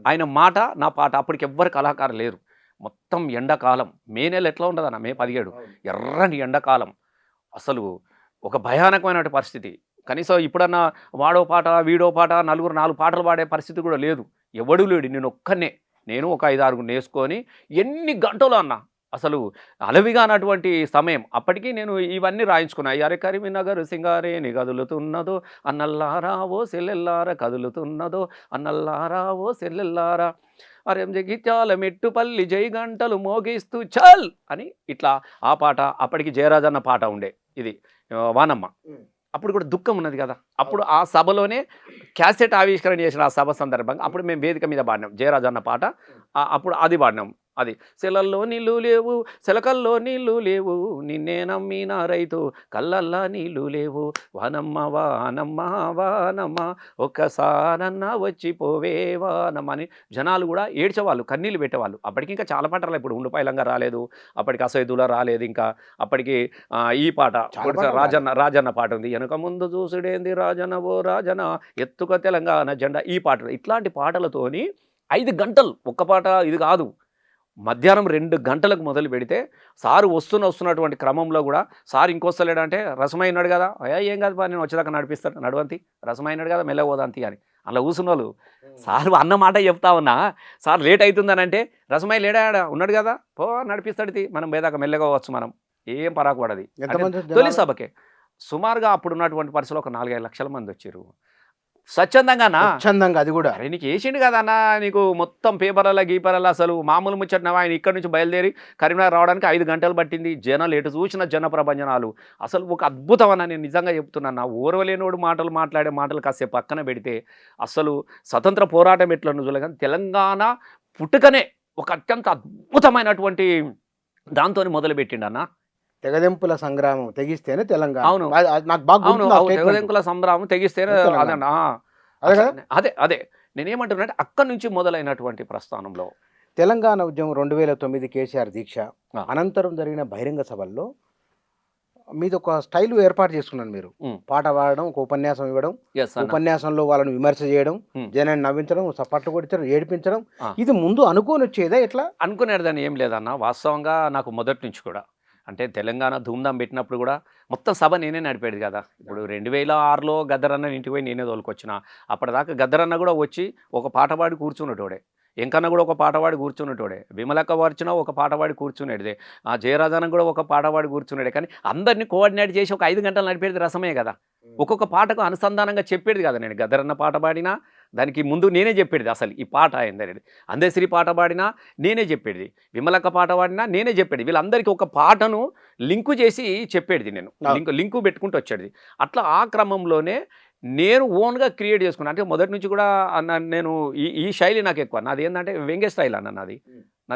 ఆయన మాట నా పాట. అప్పటికి ఎవ్వరు కళాకారులు లేరు. మొత్తం ఎండాకాలం, మే నెల ఎట్లా ఉంటుంది అన్న, మే 17 ఎర్రని ఎండాకాలం. అసలు ఒక భయానకమైన పరిస్థితి. కనీసం ఇప్పుడన్నా వాడో పాట వీడో పాట 4 పాటలు పాడే పరిస్థితి కూడా లేదు. ఎవడు లేడు, నేను ఒక్కనే. నేను ఒక 5-6 నేర్చుకొని ఎన్ని గంటలు అన్న అసలు అలవిగానటువంటి సమయం. అప్పటికి నేను ఇవన్నీ రాయించుకున్నా. "యారె కరీంనగర్ సింగారేణి కదులుతున్నదో అన్నల్లారా ఓ సెల్లెల్లారా కదులుతున్నదో అన్నల్లారా ఓ సెల్లెల్లారా అరెం జగిత్యాల మెట్టుపల్లి జై గంటలు మోగిస్తూ చల్" అని ఇట్లా ఆ పాట. అప్పటికి జయరాజన్న పాట ఉండే ఇది వానమ్మ. అప్పుడు కూడా దుఃఖం ఉన్నది కదా. అప్పుడు ఆ సభలోనే క్యాసెట్ ఆవిష్కరణ చేసిన ఆ సభ సందర్భంగా అప్పుడు మేము వేదిక మీద పాడినాం జయరాజన్న పాట. అప్పుడు అది పాడినాం. అది "సెలల్లో నీళ్ళు లేవు సెలకల్లో నీళ్ళు లేవు నిన్నే నమ్మిన రైతు కళ్ళల్లా నీళ్ళు లేవు వానమ్మ వానమ్మ వానమ్మ ఒక్కసారన్నా వచ్చిపోవే వానమ్మ" అని జనాలు కూడా ఏడ్చేవాళ్ళు, కన్నీళ్ళు పెట్టేవాళ్ళు. అప్పటికి ఇంకా చాలా పాటలు, ఇప్పుడు ఉండుపాయలంగా రాలేదు, అప్పటికి అసైదులా రాలేదు, ఇంకా అప్పటికి ఈ పాట రాజన్న పాట ఉంది. "వెనక ముందు చూసుడేంది రాజన్న ఓ రాజన ఎత్తుక తెలంగాణ జెండా" ఈ పాటలు. ఇట్లాంటి పాటలతోని 5 గంటలు ఒక్క పాట ఇది కాదు. మధ్యాహ్నం 2 గంటలకు మొదలు పెడితే సారు వస్తున్నటువంటి క్రమంలో కూడా సార్ ఇంకొస్తలేడంటే రసమైనాడు కదా, ఏం కాదు నేను వచ్చేదాకా నడిపిస్తాడు నడవంతి, రసమైనాడు కదా మెల్ల పోదాంతి అని అలా కూర్చున్న వాళ్ళు. సార్ అన్న మాట చెప్తా ఉన్నా, సార్ లేట్ అవుతుందని అంటే రసమై లేడా ఉన్నాడు కదా పో నడిపిస్తాడు మనం పోయేదాకా మెల్లగా పోవచ్చు, మనం ఏం పరాకు పడది. తొలి సభకే సుమారుగా అప్పుడున్నటువంటి పరిస్థితుల్లో ఒక 4-5 లక్షల మంది వచ్చారు స్వచ్ఛందంగా. అది కూడా అరే నీకు వేసిండు కదా అన్న, నీకు మొత్తం పేపర్లలో గీపర్లలో అసలు మామూలు ముచ్చట్నవా. ఆయన ఇక్కడ నుంచి బయలుదేరి కరీంనగర్ రావడానికి 5 గంటలు పట్టింది. జనాలు ఎటు చూసిన జన ప్రభంజనాలు అసలు ఒక అద్భుతం అన్న. నేను నిజంగా చెప్తున్నాను, నా ఓర్వలేనోడు మాట్లాడే మాటలు కాసేపు పక్కన పెడితే అసలు స్వతంత్ర పోరాటం ఎట్లా నువ్వు కానీ తెలంగాణ పుట్టుకనే ఒక అత్యంత అద్భుతమైనటువంటి దాంతో మొదలు పెట్టిండు అన్న. తెగదెంపుల సంగ్రామం తెగిస్తేనే తెలంగాణ. అవును, నాకు బాగా తెగదెంపుల సంగ్రామం తెగిస్తేనే అదే అదే నేనేమంటున్నానంటే అక్కడి నుంచి మొదలైనటువంటి ప్రస్థానంలో తెలంగాణ ఉద్యమం 2009 కేసీఆర్ దీక్ష అనంతరం జరిగిన బహిరంగ సభల్లో మీది ఒక స్టైల్ ఏర్పాటు చేసుకున్నాను. మీరు పాట పాడడం, ఒక ఉపన్యాసం ఇవ్వడం, ఉపన్యాసంలో వాళ్ళని విమర్శ చేయడం, జనాన్ని నవ్వించడం, సపట్లు కొట్టించడం, ఏడిపించడం. ఇది ముందు అనుకోని వచ్చేదా ఎట్లా? అనుకునేదని ఏం లేదన్న. వాస్తవంగా నాకు మొదటి నుంచి కూడా అంటే తెలంగాణ ధూమ్ధాం పెట్టినప్పుడు కూడా మొత్తం సభ నేనే నడిపేది కదా. ఇప్పుడు 2006లో గద్దరన్న ఇంటికి పోయి నేనే తోలుకొచ్చిన. అప్పటిదాకా గద్దరన్న కూడా వచ్చి ఒక పాట పాడి కూర్చున్నటోడే, ఎంకన్నా కూడా ఒక పాట పాడి కూర్చున్నటోడే, విమలక్క వచ్చినా ఒక పాట పాడి కూర్చునేదే, ఆ జయరాజానం కూడా ఒక పాట పాడి కూర్చునేడే. కానీ అందరినీ కోఆర్డినేట్ చేసి ఒక 5 గంటలు నడిపేది రసమే కదా. ఒక్కొక్క పాటకు అనుసంధానంగా చెప్పేది కదా. నేను గద్దరన్న పాట పాడినా దానికి ముందు నేనే చెప్పేది అసలు ఈ పాట ఏందనేది. అందశ్రీ పాట పాడినా నేనే చెప్పేది, విమలక్క పాట పాడినా నేనే చెప్పేది. వీళ్ళందరికీ ఒక పాటను లింకు చేసి చెప్పేది నేను, లింకు పెట్టుకుంటూ వచ్చేది. అట్లా ఆ క్రమంలోనే నేను ఓన్గా క్రియేట్ చేసుకున్నాను. అంటే మొదటి నుంచి కూడా నేను ఈ శైలి నాకు ఎక్కువ. నాది ఏంటంటే వ్యంగ్య స్టైల్ అన్న. నాది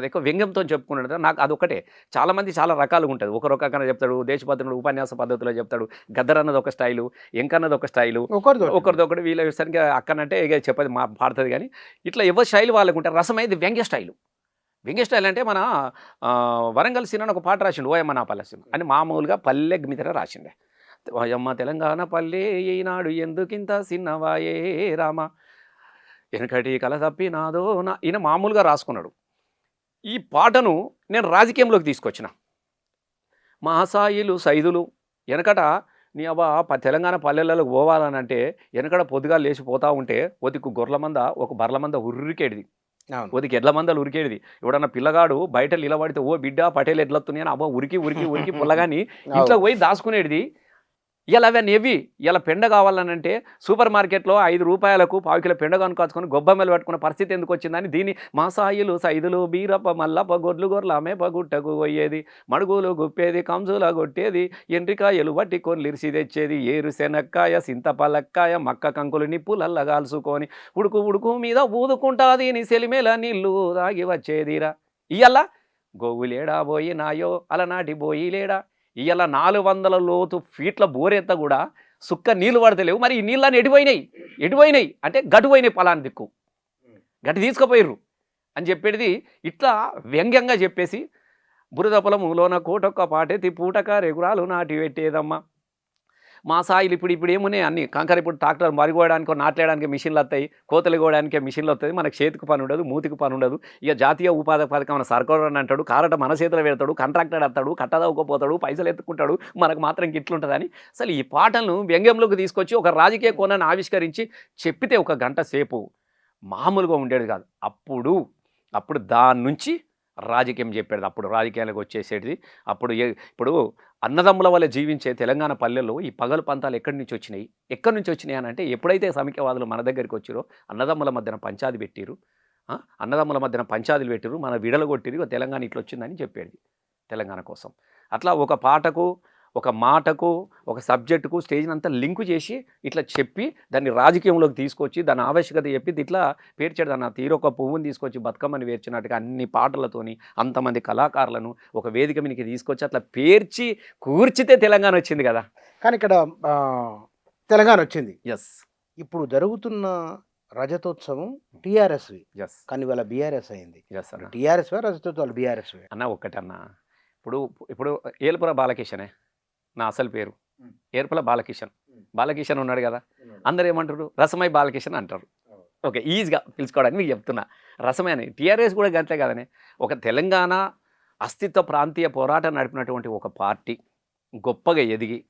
ఎక్కువ వ్యంగ్యంతో చెప్పుకున్నాడు. నాకు అదొకటే. చాలామంది చాలా రకాలుగా ఉంటుంది. ఒక రకంగా చెప్తాడు, దేశభద్రుడు ఉపన్యాస పద్ధతిలో చెప్తాడు, గద్దర్ అన్నది ఒక స్టైలు, ఎంకన్నది ఒక స్టైలు, ఒకరిదొకటి. వీళ్ళ సరిగ్గా అక్కనంటే ఇక చెప్పది పాడుతుంది. కానీ ఇట్లా ఎవరి శైలి వాళ్ళకు ఉంటారు. రసమైంది వ్యంగ్య స్టైలు. వ్యంగ్య స్టైల్ అంటే మన వరంగల్ సినిమా ఒక పాట రాసిండు, ఓయమ్మ నా పల్లె అని మామూలుగా పల్లె మీద రాసిండే. ఓయమ్మ తెలంగాణ పల్లె ఈనాడు ఎందుకింత సిన్నవాయే రామ వెనకటి కల తప్పినాదో నా, ఈయన మామూలుగా రాసుకున్నాడు. ఈ పాటను నేను రాజకీయంలోకి తీసుకొచ్చిన. మా సాయిలు సైదులు వెనకట నీ అవ్వ తెలంగాణ పల్లెలకు పోవాలనంటే వెనకడ పొద్దుగా లేచిపోతూ ఉంటే ఒదికు గొర్రెల మంద ఒక బర్రెల మంద ఉరికేడిది, ఒదికి ఎడ్ల మందలు ఉరికేడిది. ఎవడన్నా పిల్లగాడు బయట నిలబడితే ఓ బిడ్డ పటేలు ఎడ్లొస్తున్నాయి అని అవ్వ ఉరికి ఉరికి ఉరికి పుల్లగాని ఇంట్లో పోయి దాచుకునేది. ఇలా అవన్నీ ఎవి ఇలా పెండ కావాలనంటే సూపర్ మార్కెట్లో 5 రూపాయలకు 1/4 కిలో పెండ కొనుక్కొచ్చుకొని గొబ్బెమ్మలు పట్టుకున్న పరిస్థితి ఎందుకు వచ్చిందని దీన్ని మా సాయిలు సైదులు బీరప్ప మల్లప్ప గొర్రెలు ఆమె పగుట్టకు పోయేది, మడుగులు గుప్పేది, కంజుల కొట్టేది, ఎండ్రికాయలు బట్టి కొన్లిరిసి తెచ్చేది, ఏరు శనక్కాయ సింతపలక్కాయ మక్క కంకులు నిప్పులల్ల కాల్చుకొని ఉడుకు ఉడుకు మీద ఊదుకుంటాది నీ సెలిమేల నీళ్ళు తాగి వచ్చేదిరా. ఇయ్యల్లా గోవులేడా పోయినాయో అలనాటి బోయిలేడా. ఇవాళ 400 లోతు ఫీట్ల బోరెత్త కూడా సుక్క నీళ్ళు పడతలేవు. మరి ఈ నీళ్ళని ఎటుపోయినాయి అంటే గటుపోయినాయి, పలాని దిక్కు గట్టి తీసుకుపోయిర్రు అని చెప్పేది. ఇట్లా వ్యంగ్యంగా చెప్పేసి బురద పొలములోన కోటొక్క పాటెత్తి పూటక రెగురాలు నాటి పెట్టేదమ్మా. మా సాయిలు ఇప్పుడు ఏమున్నాయి అన్ని కంకర. ఇప్పుడు ట్రాక్టర్ మరిగోయడానికి నాట్లేయడానికి మిషన్లు వస్తాయి, కోతలు కోయడానికి మిషన్లు వస్తాయి. మనకు చేతికి పని ఉండదు, మూతికి పని ఉండదు. ఇక జాతీయ ఉపాధి పథకం మన సర్కారు అని అంటాడు, కారట మన చేతిలో పెడతాడు, కాంట్రాక్టర్ వస్తాడు, కట్టదవ్వకపోతాడు, పైసలు ఎత్తుకుంటాడు, మనకు మాత్రం ఇట్లుంటుందని అసలు ఈ పాటలను వ్యంగ్యంలోకి తీసుకొచ్చి ఒక రాజకీయ కోణాన్ని ఆవిష్కరించి చెప్పితే 1 గంట సేపు మామూలుగా ఉండేది కాదు. అప్పుడు దాని నుంచి రాజకీయం చెప్పేది, అప్పుడు రాజకీయాలకు వచ్చేసేది. అప్పుడు ఇప్పుడు అన్నదమ్ముల వల్ల జీవించే తెలంగాణ పల్లెల్లో ఈ పగలు పంతాలు ఎక్కడి నుంచి వచ్చినాయి అని అంటే, ఎప్పుడైతే సమైక్యవాదులు మన దగ్గరికి వచ్చిరో అన్నదమ్ముల మధ్యన పంచాది పెట్టిరు, అన్నదమ్ముల మధ్యన పంచాదులు పెట్టిరు, మన విడలగొట్టిరు, తెలంగాణ ఇట్లా వచ్చిందని చెప్పేది తెలంగాణ కోసం. అట్లా ఒక పాటకు, ఒక మాటకు, ఒక సబ్జెక్టుకు స్టేజ్ని అంతా లింకు చేసి ఇట్లా చెప్పి దాన్ని రాజకీయంలోకి తీసుకొచ్చి దాని ఆవశ్యకత చెప్పి ఇట్లా పేర్చాడు. దాన్ని తీరొక పువ్వుని తీసుకొచ్చి బతుకమ్మని పేర్చినట్టుగా అన్ని పాటలతోని అంతమంది కళాకారులను ఒక వేదిక మీదకి తీసుకొచ్చి అట్లా పేర్చి కూర్చితే తెలంగాణ వచ్చింది కదా. కానీ ఇక్కడ తెలంగాణ వచ్చింది. ఎస్. ఇప్పుడు జరుగుతున్న రజతోత్సవం టీఆర్ఎస్, కానీ వాళ్ళ బీఆర్ఎస్ అయింది. ఎస్ అన్న. టీఆర్ఎస్ రజతోత్సవాలు బీఆర్ఎస్ అన్న ఒక్కటన్నా, ఇప్పుడు ఏలుపుర బాలకిషనే నా అసలు పేరు, ఏర్పల బాలకిషన్ ఉన్నాడు కదా, అందరూ ఏమంటారు రసమై బాలకిషన్ అంటారు. ఓకే, ఈజీగా పిలుచుకోవడానికి మీకు చెప్తున్నా రసమై అని. టీఆర్ఎస్ కూడా గంతే కదనే, ఒక తెలంగాణ అస్తిత్వ ప్రాంతీయ పోరాటం నడిపినటువంటి ఒక పార్టీ గొప్పగా ఎదిగి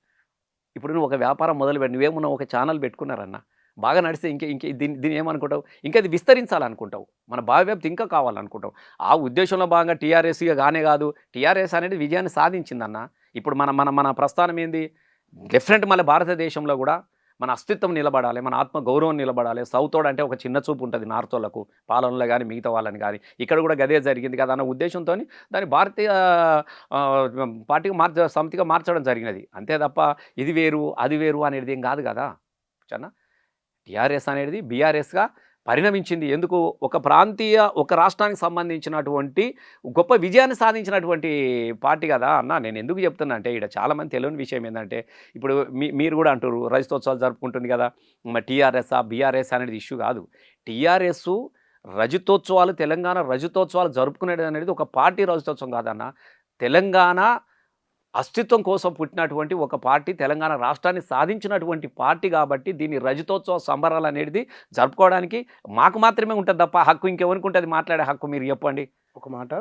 ఇప్పుడు నువ్వు ఒక వ్యాపారం మొదలుపెట్టి నువ్వేమన్నా ఒక ఛానల్ పెట్టుకున్నారన్న, బాగా నడిస్తే ఇంకే దీన్ని ఏమనుకుంటావు, ఇంకా అది విస్తరించాలనుకుంటావు, మన భావ్యాప్తి ఇంకా కావాలనుకుంటావు. ఆ ఉద్దేశంలో భాగంగా టీఆర్ఎస్గా కానే కాదు, టీఆర్ఎస్ అనేది విజయాన్ని సాధించిందన్న. ఇప్పుడు మన ప్రస్థానం ఏంది, డిఫరెంట్. మళ్ళీ భారతదేశంలో కూడా మన అస్తిత్వం నిలబడాలి, మన ఆత్మ గౌరవం నిలబడాలి. సౌతోడ్ అంటే ఒక చిన్న చూపు ఉంటుంది నార్తోళ్లకు, పాలనలో కానీ మిగతా వాళ్ళని కానీ. ఇక్కడ కూడా గదే జరిగింది కదా అన్న ఉద్దేశంతో దాన్ని భారతీయ పార్టీకి సమితిగా మార్చడం జరిగినది. అంతే తప్ప ఇది వేరు అది వేరు అనేది ఏం కాదు కదా. చన్నా టీఆర్ఎస్ అనేది బీఆర్ఎస్గా పరిణమించింది. ఎందుకు, ఒక రాష్ట్రానికి సంబంధించినటువంటి గొప్ప విజయాన్ని సాధించినటువంటి పార్టీ కదా అన్న. నేను ఎందుకు చెప్తున్నా అంటే, ఇక్కడ చాలామంది తెలియని విషయం ఏంటంటే, ఇప్పుడు మీరు కూడా అంటారు రజతోత్సవాలు జరుపుకుంటుంది కదా, టీఆర్ఎస్ బీఆర్ఎస్ అనేది ఇష్యూ కాదు. టీఆర్ఎస్ రజతోత్సవాలు, తెలంగాణ రజతోత్సవాలు జరుపుకునేది అనేది ఒక పార్టీ రజతోత్సవం కాదన్న. తెలంగాణ అస్తిత్వం కోసం పుట్టినటువంటి ఒక పార్టీ, తెలంగాణ రాష్ట్రాన్ని సాధించినటువంటి పార్టీ కాబట్టి దీన్ని రజతోత్సవ సంబరాలు అనేది జరుపుకోవడానికి మాకు మాత్రమే ఉంటుంది తప్ప హక్కు ఇంకెవరికి ఉంటుంది మాట్లాడే హక్కు? మీరు చెప్పండి. ఒక మాట,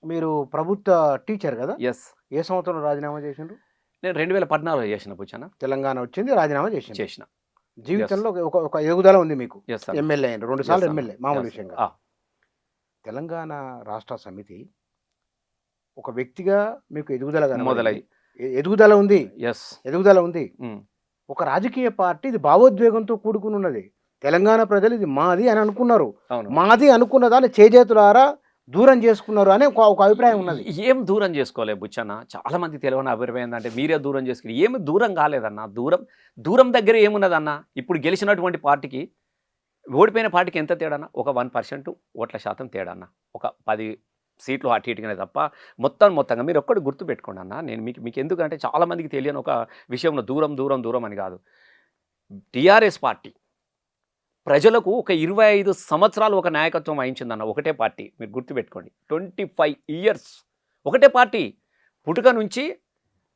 మీరు ప్రభుత్వ టీచర్ కదా? ఎస్. ఏ సంవత్సరం రాజీనామా చేసిండ్రు? నేను 2014 చేసిన పుచ్చన్న. తెలంగాణ వచ్చింది, రాజీనామా చేసిన. జీవితంలో ఒక ఎదుగుదల ఉంది మీకు. ఎమ్మెల్యే అయిన 2 సార్లు ఎమ్మెల్యే, మామూలు విషయంగా. తెలంగాణ రాష్ట్ర సమితి ఒక వ్యక్తిగా మీకు ఎదుగుదల ఉంది. ఒక రాజకీయ పార్టీ ఇది భావోద్వేగంతో కూడుకుని ఉన్నది. తెలంగాణ ప్రజలు ఇది మాది అని అనుకున్నారు. మాది అనుకున్న దాన్ని చేజేతులారా దూరం చేసుకున్నారు అనే ఒక అభిప్రాయం ఉన్నది. ఏం దూరం చేసుకోలేదు బుచ్చన్న, చాలా మంది తెలియని అభిప్రాయం ఏంటంటే మీరే దూరం చేసుకుని. ఏమి దూరం కాలేదన్న. దూరం దగ్గర ఏమున్నదన్న. ఇప్పుడు గెలిచినటువంటి పార్టీకి ఓడిపోయిన పార్టీకి ఎంత తేడానా? ఒక 1% ఓట్ల శాతం తేడాన్న, ఒక 10 సీట్లు అటు ఇటుగానే తప్ప మొత్తంగా మీరు ఒక్కటి గుర్తుపెట్టుకోండి అన్న. నేను మీకు ఎందుకంటే చాలామందికి తెలియని ఒక విషయంలో దూరం అని కాదు. టీఆర్ఎస్ పార్టీ ప్రజలకు ఒక 25 సంవత్సరాలు ఒక నాయకత్వం వహించిందన్న. ఒకటే పార్టీ, మీరు గుర్తుపెట్టుకోండి. 25 years ఒకటే పార్టీ. పుట్టుక నుంచి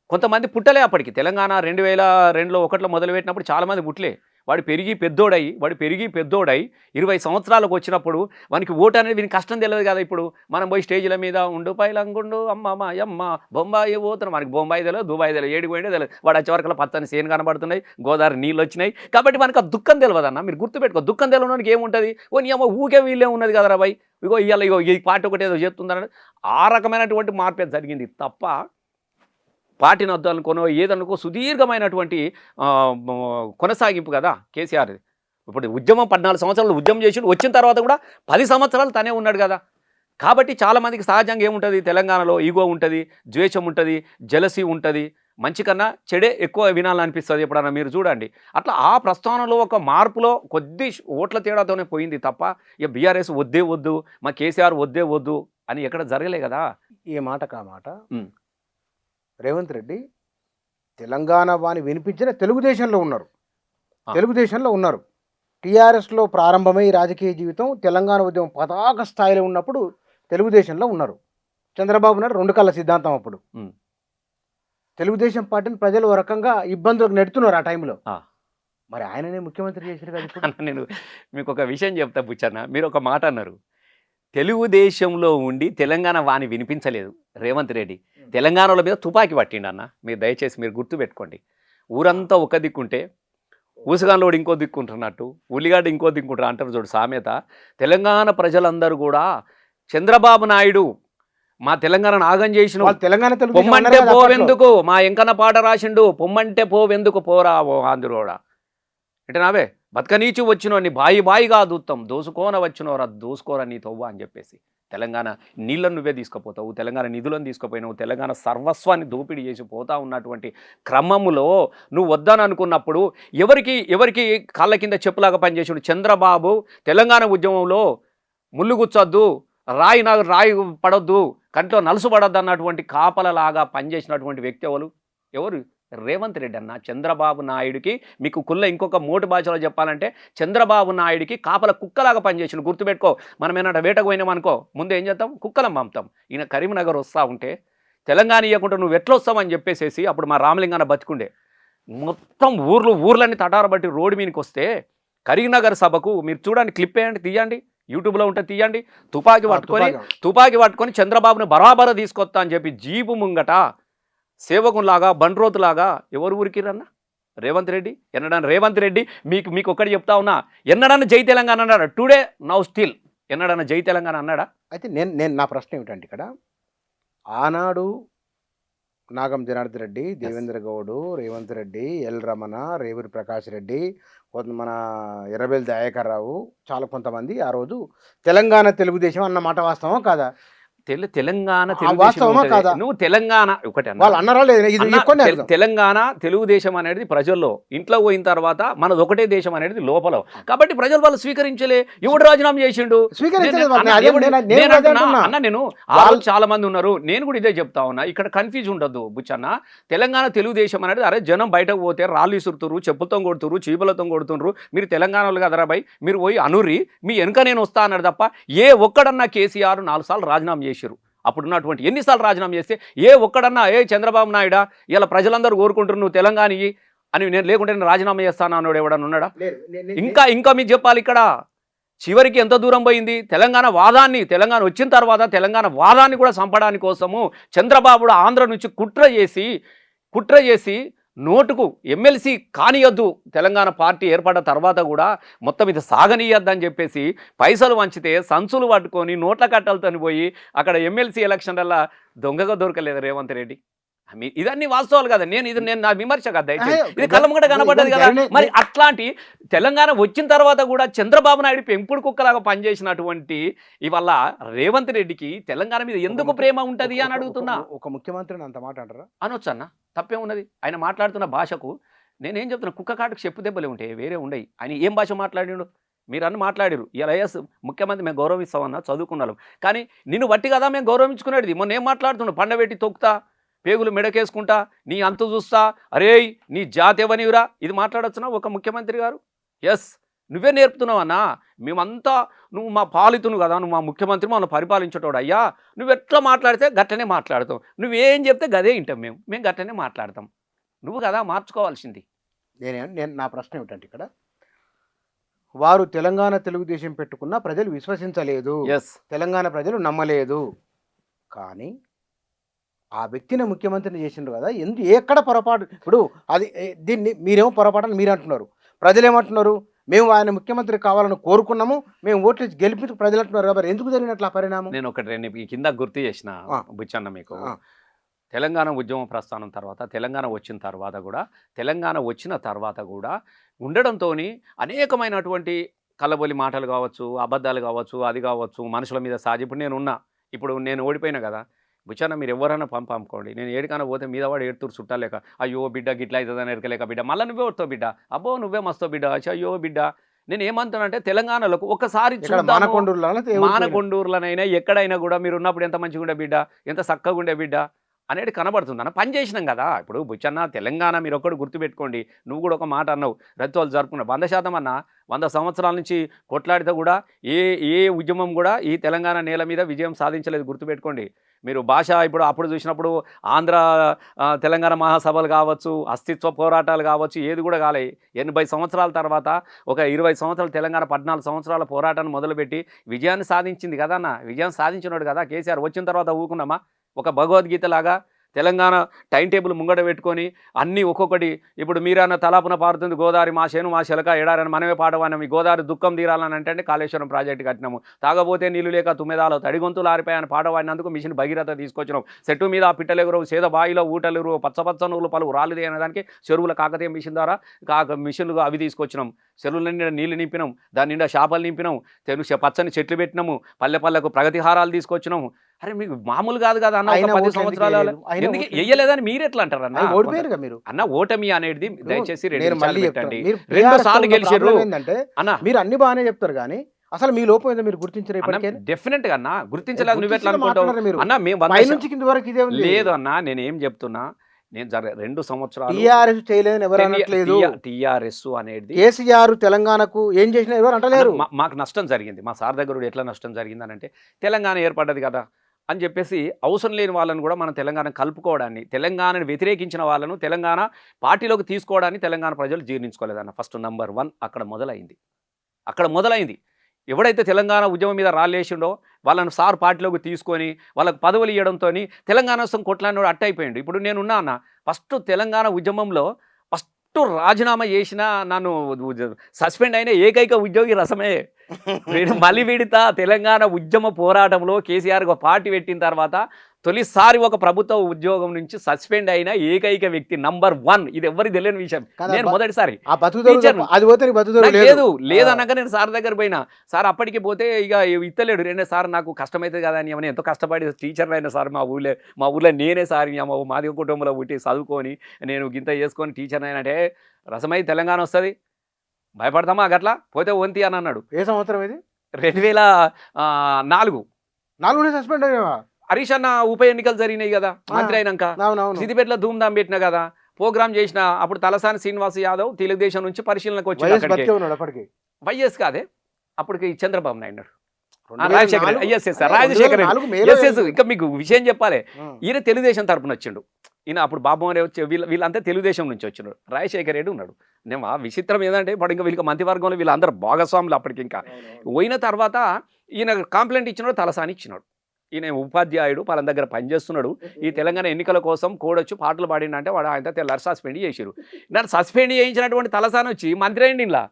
కొంతమంది పుట్టలే అప్పటికి. తెలంగాణ 2002లో 1లో మొదలుపెట్టినప్పుడు చాలామంది పుట్టలే. వాడు పెరిగి పెద్దోడై 20 సంవత్సరాలకు వచ్చినప్పుడు వానికి ఓటు అనేది వీనికి కష్టం తెలియదు కదా. ఇప్పుడు మనం పోయి స్టేజ్ల మీద ఉండు పైలంగుండు అమ్మ బొంబాయి పోతున్నాం, మనకి బొంబాయి తెలియదు, దుబాయ్ తెలియదు, ఏడికి పోయిండే తెలియదు. వాడు వచ్చేవరకల్లా పచ్చని సేను కనబడుతున్నాయి, గోదావరి నీళ్ళు వచ్చినాయి. కాబట్టి మనకు ఆ దుఃఖం తెలియదు అన్న. మీరు గుర్తుపెట్టుకో, దుఃఖం తెలియడానికి ఏముంటుంది? నీ అమ్మ ఊకే వీళ్ళే ఉన్నది కదరా బాయ్, ఇగో ఈ పార్టీ ఒకటి ఏదో చెప్తుందని ఆ రకమైనటువంటి మార్పు జరిగింది తప్ప పార్టీని వద్దనుకోనో ఏదనుకో సుదీర్ఘమైనటువంటి కొనసాగింపు కదా కేసీఆర్. ఇప్పుడు ఉద్యమం 14 సంవత్సరాలు ఉద్యమం చేసి వచ్చిన తర్వాత కూడా 10 సంవత్సరాలు తనే ఉన్నాడు కదా. కాబట్టి చాలామందికి సహజంగా ఏముంటుంది, తెలంగాణలో ఈగో ఉంటుంది, ద్వేషం ఉంటుంది, జలసీ ఉంటుంది, మంచి కన్నా చెడే ఎక్కువ వినాలనిపిస్తుంది ఎప్పుడన్నా. మీరు చూడండి, అట్లా ఆ ప్రస్థానంలో ఒక మార్పులో కొద్ది ఓట్ల తేడాతోనే పోయింది తప్ప ఇక బీఆర్ఎస్ వద్దు, మా కేసీఆర్ వద్దు అని ఎక్కడ జరగలే కదా. ఏ మాట కా మాట రేవంత్ రెడ్డి తెలంగాణ వాణి వినిపించిన తెలుగుదేశంలో ఉన్నారు. టీఆర్ఎస్లో ప్రారంభమై రాజకీయ జీవితం తెలంగాణ ఉద్యమం పతాక స్థాయిలో ఉన్నప్పుడు తెలుగుదేశంలో ఉన్నారు. చంద్రబాబు నాయుడు 2 కళ్ళ సిద్ధాంతం. అప్పుడు తెలుగుదేశం పార్టీని ప్రజలు ఒక రకంగా ఇబ్బందులకు నెడుతున్నారు ఆ టైంలో. మరి ఆయననే ముఖ్యమంత్రి చేశారు కదా. ఇప్పుడు నేను మీకు ఒక విషయం చెప్తా బుచ్చన్న. మీరు ఒక మాట అన్నారు, తెలుగుదేశంలో ఉండి తెలంగాణ వాణి వినిపించలేదు రేవంత్ రెడ్డి. తెలంగాణలో మీద తుపాకీ పట్టిండు అన్న. మీరు దయచేసి మీరు గుర్తుపెట్టుకోండి. ఊరంతా ఒక దిక్కుంటే ఊసగాన్లోడు ఇంకో దిక్కుంటున్నట్టు, ఉల్లిగడ్డ ఇంకో దిక్కుంటారు అంటారు చూడు సామెత. తెలంగాణ ప్రజలందరూ కూడా చంద్రబాబు నాయుడు మా తెలంగాణను ఆగం చేసిన వాళ్ళు తెలంగాణ తెలుగుదేశం పొమ్మంటే అన్నారు కదా అప్పట్లో. పోవెందుకు, మా ఎంకన్న పాట రాసిండు, పొమ్మంటే పోవెందుకు పోరా ఓ ఆంధ్రోడా అంటే నావే బతకనీచి వచ్చినోని బాయి బాయిగా దూత్తం దోసుకోన వచ్చినోరా దోసుకోరా నీ తవ్వ అని చెప్పేసి తెలంగాణ నీళ్ళను నువ్వే తీసుకుపోతావు, తెలంగాణ నిధులను తీసుకుపోయినావు, తెలంగాణ సర్వస్వాన్ని దోపిడీ చేసి పోతా ఉన్నటువంటి క్రమములో నువ్వు వద్దని అనుకున్నప్పుడు ఎవరికి కాళ్ళ కింద చెప్పులాగా పనిచేసాడు చంద్రబాబు. తెలంగాణ ఉద్యమంలో ముళ్ళు గుచ్చొద్దు, రాయి పడొద్దు, కంట్లో నలుసు పడొద్దు అన్నటువంటి కాపలలాగా పనిచేసినటువంటి వ్యక్తి ఎవరు రేవంత్ రెడ్డి అన్న. చంద్రబాబు నాయుడికి మీకు ఇంకొక మోటు భాషలో చెప్పాలంటే చంద్రబాబు నాయుడికి కాపల కుక్కలాగా పనిచేసిన. గుర్తుపెట్టుకో, మనం ఏమన్నా వేటకు పోయినామనుకో ముందు ఏం చేద్దాం, కుక్కలం పంపుతాం. ఈయన కరీంనగర్ వస్తూ ఉంటే తెలంగాణ ఇవ్వకుండా నువ్వు ఎట్లా వస్తావని చెప్పేసేసి అప్పుడు మా రామలింగాన బతికుండే మొత్తం ఊర్లన్నీ తటారబట్టి రోడ్డు మీదకి వస్తే కరీంనగర్ సభకు మీరు చూడండి, క్లిప్ వేయండి, తీయండి, యూట్యూబ్లో ఉంటే తీయండి, తుపాకీ పట్టుకొని చంద్రబాబుని బరాబర తీసుకొస్తా అని చెప్పి జీపు ముంగట సేవకులాగా బండ్రోతులాగా ఎవరు ఊరికిరన్నా రేవంత్ రెడ్డి. రేవంత్ రెడ్డి మీకు ఒక్కటి చెప్తా ఉన్నా, ఎన్నడన్నా జై తెలంగాణ అన్నాడా? టుడే నౌ స్టిల్ ఎన్నడన్నా జై తెలంగాణ అన్నాడా? అయితే నేను నా ప్రశ్న ఏమిటంటే ఇక్కడ ఆనాడు నాగం జనార్దన్ రెడ్డి, దేవేంద్ర గౌడ్, రేవంత్ రెడ్డి, ఎల్ రమణ, రేవూరి ప్రకాష్ రెడ్డి, మన ఎర్రబెల్లి దయాకర్ రావు, చాలా కొంతమంది ఆ రోజు తెలంగాణ తెలుగుదేశం అన్న మాట వాస్తవం కాదా? తెలంగాణ వాస్తవమా కాదా? నువ్వు తెలంగాణ ఒకటి వాళ్ళు అన్నారా లేదు? తెలంగాణ తెలుగుదేశం అనేది ప్రజల్లో, ఇంట్లో పోయిన తర్వాత మనది ఒకటే దేశం అనేది లోపల. కాబట్టి ప్రజలు వాళ్ళు స్వీకరించలే. ఎవడు రాజీనామా చేసిండు? అన్న నేను చాలా మంది ఉన్నారు, నేను కూడా ఇదే చెప్తా ఉన్నా. ఇక్కడ కన్ఫ్యూజ్ ఉండదు బుచ్చన్న. తెలంగాణ తెలుగుదేశం అనేది అరే జనం బయటకు పోతే రాళ్ళు ఇసురుతురు, చెప్పులతో కొడుతురు, చీపులతో కొడుతుండ్రు, మీరు తెలంగాణలో కదరా బై, మీరు పోయి అనుర్రి, మీ వెనుక నేను వస్తా అన్నాడు తప్ప ఏ ఒక్కడన్నా కేసీఆర్ 4 సార్లు రాజీనామా చేసిరు. అప్పుడున్నటువంటి ఎన్నిసార్లు రాజీనామా చేస్తే ఏ ఒక్కడన్నా చంద్రబాబు నాయుడా ఇలా ప్రజలందరూ కోరుకుంటారు నువ్వు తెలంగాణ అని, నేను లేకుంటే నేను రాజీనామా చేస్తాను అన్నాడు ఎవడన్నా ఉన్నాడా? ఇంకా మీకు చెప్పాలి, ఇక్కడ చివరికి ఎంత దూరం పోయింది తెలంగాణ వచ్చిన తర్వాత తెలంగాణ వాదాన్ని కూడా చంపడానికి కోసము చంద్రబాబు ఆంధ్ర నుంచి కుట్ర చేసి నోటుకు ఎమ్మెల్సీ కానియొద్దు, తెలంగాణ పార్టీ ఏర్పడ్డ తర్వాత కూడా మొత్తం ఇది సాగనీయద్దని చెప్పేసి పైసలు వంచితే సంచులు పట్టుకొని నోట్ల కట్టలతో పోయి అక్కడ ఎమ్మెల్సీ ఎలక్షన్లలో దొంగగా దొరకలేదు రేవంత్ రెడ్డి. ఇదన్నీ వాస్తవాలు కదా. నేను నా విమర్శ కదా, ఇది కళ్ళముగట కనబడ్డది కదా. మరి అట్లాంటి తెలంగాణ వచ్చిన తర్వాత కూడా చంద్రబాబు నాయుడు పెంపుడు కుక్కలాగా పనిచేసినటువంటి ఇవాళ రేవంత్ రెడ్డికి తెలంగాణ మీద ఎందుకు ప్రేమ ఉంటది అని అడుగుతున్నా. ఒక ముఖ్యమంత్రిని అంత మాట అంటారా? అనొచ్చు అన్న, తప్పే ఉన్నది. ఆయన మాట్లాడుతున్న భాషకు నేనేం చెప్తున్నా, కుక్క కాటుకు చెప్పు దెబ్బలే ఉంటాయి, వేరే ఉండయి. ఆయన ఏం భాష మాట్లాడిండు? మీరు అన్న మాట్లాడారు. ఇలా ముఖ్యమంత్రి మేము గౌరవిస్తామన్నా, చదువుకున్నాం, కానీ నిన్ను బట్టి కదా మేము గౌరవించుకునేది. మొన్న ఏం మాట్లాడుతున్నాడు, పండబెట్టి తొక్కుతా, పేగులు మెడకేసుకుంటా, నీ అంతు చూస్తా, అరే నీ జాతి ఎవనివిరా, ఇది మాట్లాడొచ్చునా ఒక ముఖ్యమంత్రి గారు? ఎస్, నువ్వే నేర్పుతున్నావు అన్నా. మేమంతా నువ్వు మా పాలితును కదా, నువ్వు మా ముఖ్యమంత్రి, మనం పరిపాలించేటోడు అయ్యా, నువ్వు ఎట్లా మాట్లాడితే గట్టనే మాట్లాడతావు, నువ్వేం చెప్తే గదే వింటాం, మేము గట్టనే మాట్లాడతాం. నువ్వు కదా మార్చుకోవాల్సింది. నేను నా ప్రశ్న ఏమిటంటే ఇక్కడ వారు తెలంగాణ తెలుగుదేశం పెట్టుకున్న ప్రజలు విశ్వసించలేదు, తెలంగాణ ప్రజలు నమ్మలేదు, కానీ ఆ వ్యక్తిని ముఖ్యమంత్రిని చేసిండ్రు కదా. ఎక్కడ పొరపాటు? ఇప్పుడు అది దీన్ని మీరేమో పొరపాటు మీరు అంటున్నారు, ప్రజలు ఏమంటున్నారు, మేము ఆయన ముఖ్యమంత్రి కావాలని కోరుకున్నాము, మేము ఓట్లు గెలిపించి ప్రజలు అంటున్నారు కాబట్టి ఎందుకు జరిగినట్లు పరిణామం? నేను ఒకటి కింద గుర్తు చేసిన బుచ్చన్న మీకు, తెలంగాణ ఉద్యమ ప్రస్థానం తర్వాత తెలంగాణ వచ్చిన తర్వాత కూడా ఉండడంతో అనేకమైనటువంటి కల్లబొలి మాటలు కావచ్చు, అబద్ధాలు కావచ్చు, అది కావచ్చు, మనుషుల మీద సాజి. ఇప్పుడు నేను ఓడిపోయినా కదా బుచ్చన్న, మీరు ఎవరైనా పంపుకోండి, నేను ఏడికైనా పోతే మీద వాడు ఏడుతురు చుట్టాలేక, అయ్యో బిడ్డ గిట్లా అవుతుందని ఎరకలేక బిడ్డ, మళ్ళీ నువ్వే వస్తావు బిడ్డ, అబ్బో నువ్వే మస్తావు బిడ్డ, అయ్యో బిడ్డ. నేను ఏమంటానంటే తెలంగాణలోకి ఒకసారి మానకొండూరులోనైనా ఎక్కడైనా కూడా మీరు ఉన్నప్పుడు ఎంత మంచిగా ఉండే బిడ్డ, ఎంత చక్కగా ఉండే బిడ్డ అనేది కనబడుతుందన్న. పని చేసినాం కదా. ఇప్పుడు బుచ్చన్న తెలంగాణ మీరు ఒక్కడు గుర్తుపెట్టుకోండి, నువ్వు కూడా ఒక మాట అన్నావు, రత్వాలు జరుపుకున్నావు 100% అన్న. 100 సంవత్సరాల నుంచి కొట్లాడితే కూడా ఏ ఉద్యమం కూడా ఈ తెలంగాణ నేల మీద విజయం సాధించలేదు, గుర్తుపెట్టుకోండి. మీరు అప్పుడు చూసినప్పుడు ఆంధ్ర తెలంగాణ మహాసభలు కావచ్చు, అస్తిత్వ పోరాటాలు కావచ్చు, ఏది కూడా కాలే. 80 సంవత్సరాల తర్వాత ఒక 20 సంవత్సరాలు తెలంగాణ 14 సంవత్సరాల పోరాటాన్ని మొదలుపెట్టి విజయాన్ని సాధించింది కదా అన్న. విజయం సాధించినాడు కదా కేసీఆర్. వచ్చిన తర్వాత ఊకున్నామా? ఒక భగవద్గీత లాగా తెలంగాణ టైం టేబుల్ ముంగట పెట్టుకొని అన్నీ ఒక్కొక్కటి ఇప్పుడు మీరన్న తలాపున పారుతుంది గోదావరి మా చేను మా శిలక ఎడారని మనమే పాడవానం ఈ గోదావరి దుఃఖం తీరాలని అంటే కాళేశ్వరం ప్రాజెక్టు కట్టినాము తాగబోతే నీళ్ళు లేక తుమ్మెదాలో తడిగొంతులు ఆరిపోయాయని పాడవాడినందుకు మిషన్ భగీరథ తీసుకొచ్చినాం చెట్టు మీద పిట్టలెగురు సేద బాయిలో ఊటలెగురు పచ్చ నువ్వులు పలు రాళ్ళు అనేదానికి చెరువుల కాకతీయ మిషన్ ద్వారా మిషన్లు అవి తీసుకొచ్చినాం చెరువుల నిండా నీళ్లు నింపినాం దాని నిండా చేపలు నింపినాం పచ్చని చెట్లు పెట్టినాము పల్లెకు ప్రగతి హారాలు తీసుకొచ్చినాము అరే మీకు మామూలు కాదు కదా అన్న 10 సంవత్సరాలు ఎందుకు వెయ్యలేదని మీరు ఎట్లా అంటారు అన్న అన్న ఓటమి అనేది దయచేసి 2 సార్లు గెలిచారు అన్న మీరు అన్ని బాగానే చెప్తారు కానీ అసలు మీ లోపం ఏదో మీరు గుర్తించారు డెఫినెట్ గా అన్న గుర్తించలేదు నువ్వు ఎట్లా అనుకుంటావు అన్న మేము లేదు అన్న నేనేం చెప్తున్నా నేను 2 సంవత్సరాలు టీఆర్ఎస్ చేయలేదని ఎవరు అనట్లేదు టీఆర్ఎస్ అనేది కేసీఆర్ తెలంగాణకు ఏం చేసినా ఎవరు అంటలేరు మాకు నష్టం జరిగింది మా సార్ దగ్గర ఎట్లా నష్టం జరిగింది అని అంటే తెలంగాణ ఏర్పడ్డది కదా అని చెప్పేసి అవసరం లేని వాళ్ళని కూడా మనం తెలంగాణ కలుపుకోవడాన్ని తెలంగాణను వ్యతిరేకించిన వాళ్ళను తెలంగాణ పార్టీలోకి తీసుకోవడాన్ని తెలంగాణ ప్రజలు జీర్ణించుకోలేదన్న ఫస్ట్ నంబర్ 1 అక్కడ మొదలైంది ఎవడైతే తెలంగాణ ఉద్యమం మీద రాళ్ళేసిండో వాళ్ళని సార్ పార్టీలోకి తీసుకొని వాళ్ళకు పదవులు ఇవ్వడంతో తెలంగాణ కోసం కొట్లాడినోడు అట్టయిపోయిండు ఇప్పుడు నేనున్నా అన్న ఫస్ట్ తెలంగాణ ఉద్యమంలో ఫస్ట్ రాజీనామా చేసిన నన్ను సస్పెండ్ అయిన ఏకైక ఉద్యోగి రసమే మళ్ళీ వీడితా తెలంగాణ ఉద్యమ పోరాటంలో కేసీఆర్ పార్టీ పెట్టిన తర్వాత తొలిసారి ఒక ప్రభుత్వ ఉద్యోగం నుంచి సస్పెండ్ అయిన ఏకైక వ్యక్తి నంబర్ 1 ఇది ఎవరికి తెలియని విషయం నేను మొదటిసారి లేదన్నాక నేను సార్ దగ్గర పోయినా సార్ అప్పటికి పోతే ఇక ఇత్తలేడు రెండే సార్ నాకు కష్టమైతే కదా అని ఎంతో కష్టపడి టీచర్ అయినా సార్ మా ఊళ్ళో నేనే సార్ మాది కుటుంబంలో పుట్టి చదువుకొని నేను గింత చేసుకొని టీచర్ అయినంటే రసమై తెలంగాణ వస్తుంది భయపడతామా గట్లా పోతే వంతి అని అన్నాడు ఏ సంవత్సరం ఇది 2004 సస్పెండ్ అయ్యావా హరీష్ అన్న ఉప ఎన్నికలు జరిగినాయి కదా మంత్రి అయినాక సిద్దిపేటలో ధూమ్ధాం పెట్టిన కదా ప్రోగ్రామ్ చేసిన అప్పుడు తలసాని శ్రీనివాస్ యాదవ్ తెలుగుదేశం నుంచి పరిశీలనకు వచ్చి వైఎస్ కాదే అప్పటికి చంద్రబాబు నాయుడు రాజశేఖర్ ఇంకా మీకు విషయం చెప్పాలి ఈయన తెలుగుదేశం తరపున వచ్చిండు ఈయన అప్పుడు బాబుమోహన్ వచ్చి వీళ్ళంతా తెలుగుదేశం నుంచి వచ్చిండు రాజశేఖర్ రెడ్డి ఉన్నాడు నేను విచిత్రం ఏంటంటే ఇప్పుడు ఇంకా వీళ్ళకి మంత్రివర్గంలో వీళ్ళందరూ భాగస్వాములు అప్పటికి ఇంకా పోయిన తర్వాత ఈయన కంప్లైంట్ ఇచ్చినాడు తలసాని ఇచ్చినాడు ఈయన ఉపాధ్యాయుడు వాళ్ళ దగ్గర పనిచేస్తున్నాడు ఈ తెలంగాణ ఎన్నికల కోసం కోడొచ్చు పాటలు పాడిండంటే వాడు ఆయన తెల్లారి సస్పెండ్ చేసిరు నన్ను సస్పెండ్ చేయించినటువంటి తలసాని వచ్చి మంత్రి అయింది ఇలా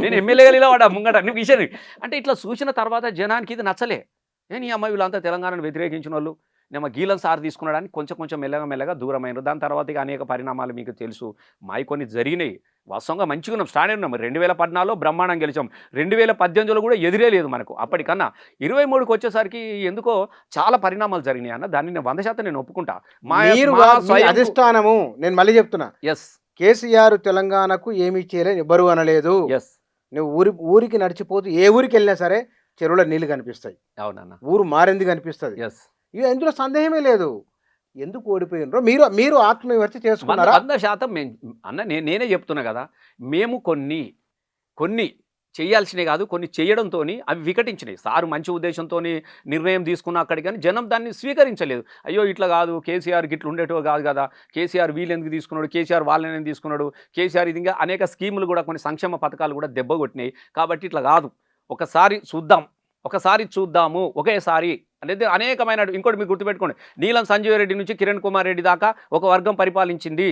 నేను ఎమ్మెల్యేగా వాడు ముంగట అన్ని విషయం అంటే ఇట్లా చూసిన తర్వాత జనానికి ఇది నచ్చలే నేను ఈ అమ్మాయి వీళ్ళంతా తెలంగాణను వ్యతిరేకించిన వాళ్ళు నేను గీలం సార్ తీసుకున్నాడని కొంచెం మెల్లగా దూరమైనారు దాని తర్వాత ఇక అనేక పరిణామాలు మీకు తెలుసు మావి కొన్ని జరిగినాయి వాస్తవంగా మంచిగా ఉన్నాం స్టాండ్ ఉన్నాం 2014లో బ్రహ్మాండం గెలిచాం 2018లో కూడా ఎదురే లేదు మనకు అప్పటికన్నా 23కి వచ్చేసరికి ఎందుకో చాలా పరిణామాలు జరిగినాయి అన్న దాన్ని నేను 100% నేను ఒప్పుకుంటా అధిష్టానము నేను మళ్ళీ చెప్తున్నా కేసీఆర్ తెలంగాణకు ఏమీ చేయలేదు ఎవరు అనలేదు నువ్వు ఊరికి నడిచిపోతూ ఏ ఊరికి వెళ్ళినా సరే చెరువులో నీళ్లు కనిపిస్తాయి అవునన్న ఊరు మారింది కనిపిస్తుంది ఇక ఇందులో సందేహమే లేదు ఎందుకు ఓడిపోయినరో మీరు ఆత్మవిమర్శ చేసుకున్నారా 100% అన్న నేనే చెప్తున్నా కదా మేము కొన్ని చేయాల్సినవి కాదు కొన్ని చేయడంతో అవి వికటించినాయి సారు మంచి ఉద్దేశంతో నిర్ణయం తీసుకున్న అక్కడికి కానీ జనం దాన్ని స్వీకరించలేదు అయ్యో ఇట్లా కాదు కేసీఆర్ గిట్ల ఉండేటో కాదు కదా కేసీఆర్ వీళ్ళు ఎందుకు తీసుకున్నాడు కేసీఆర్ వాళ్ళని ఎందుకు తీసుకున్నాడు కేసీఆర్ ఇది ఇంకా అనేక స్కీములు కూడా కొన్ని సంక్షేమ పథకాలు కూడా దెబ్బ కొట్టినాయి కాబట్టి ఇట్లా కాదు ఒకసారి చూద్దాము ఒకేసారి అనేది అనేకమైన ఇంకోటి మీరు గుర్తుపెట్టుకోండి నీలం సంజీవ్ రెడ్డి నుంచి కిరణ్ కుమార్ రెడ్డి దాకా ఒక వర్గం పరిపాలించింది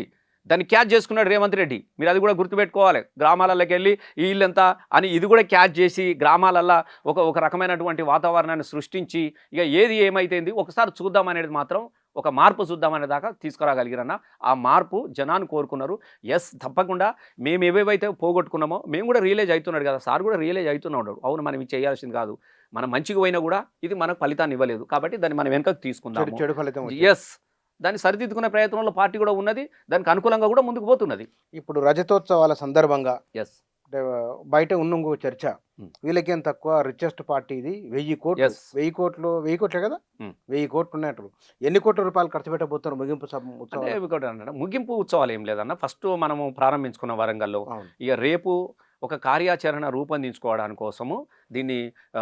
దాన్ని క్యాచ్ చేసుకున్నాడు రేవంత్ రెడ్డి మీరు అది కూడా గుర్తుపెట్టుకోవాలి గ్రామాలలోకి వెళ్ళి ఈ ఇల్లంతా అని ఇది కూడా క్యాచ్ చేసి గ్రామాలల్లో ఒక రకమైనటువంటి వాతావరణాన్ని సృష్టించి ఇక ఏది ఏమైతేంది ఒకసారి చూద్దాం అనేది మాత్రం ఒక మార్పు చూద్దామనే దాకా తీసుకురాగలిగిరన్న ఆ మార్పు జనాన్ని కోరుకున్నారు తప్పకుండా మేము ఏవేవైతే పోగొట్టుకున్నామో మేము కూడా రియలైజ్ అవుతున్నాడు కదా సార్ కూడా రియలైజ్ అవుతున్నాడు అవును మనం ఇది చేయాల్సింది కాదు మనం మంచిగా పోయినా కూడా ఇది మనకు ఫలితాన్ని ఇవ్వలేదు కాబట్టి దాన్ని మనం వెనకకు తీసుకుందాం దాన్ని సరిదిద్దుకునే ప్రయత్నంలో పార్టీ కూడా ఉన్నది దానికి అనుకూలంగా కూడా ముందుకు పోతున్నది ఇప్పుడు రజతోత్సవాల సందర్భంగా బయట ఉన్న చర్చ వీళ్ళకి ఏం తక్కువ రిచెస్ట్ పార్టీ ఇది 1000 కోట్లు 1000 కోట్లే కదా 1000 కోట్లు ఉన్నట్టు ఎన్ని కోట్ల రూపాయలు ఖర్చు పెట్టబోతున్నారు ముగింపు ఉత్సవాలు ఏం లేదన్న ఫస్ట్ మనము ప్రారంభించుకున్న వరంగల్లో ఇక రేపు ఒక కార్యాచరణ రూపొందించుకోవడానికి కోసము దీన్ని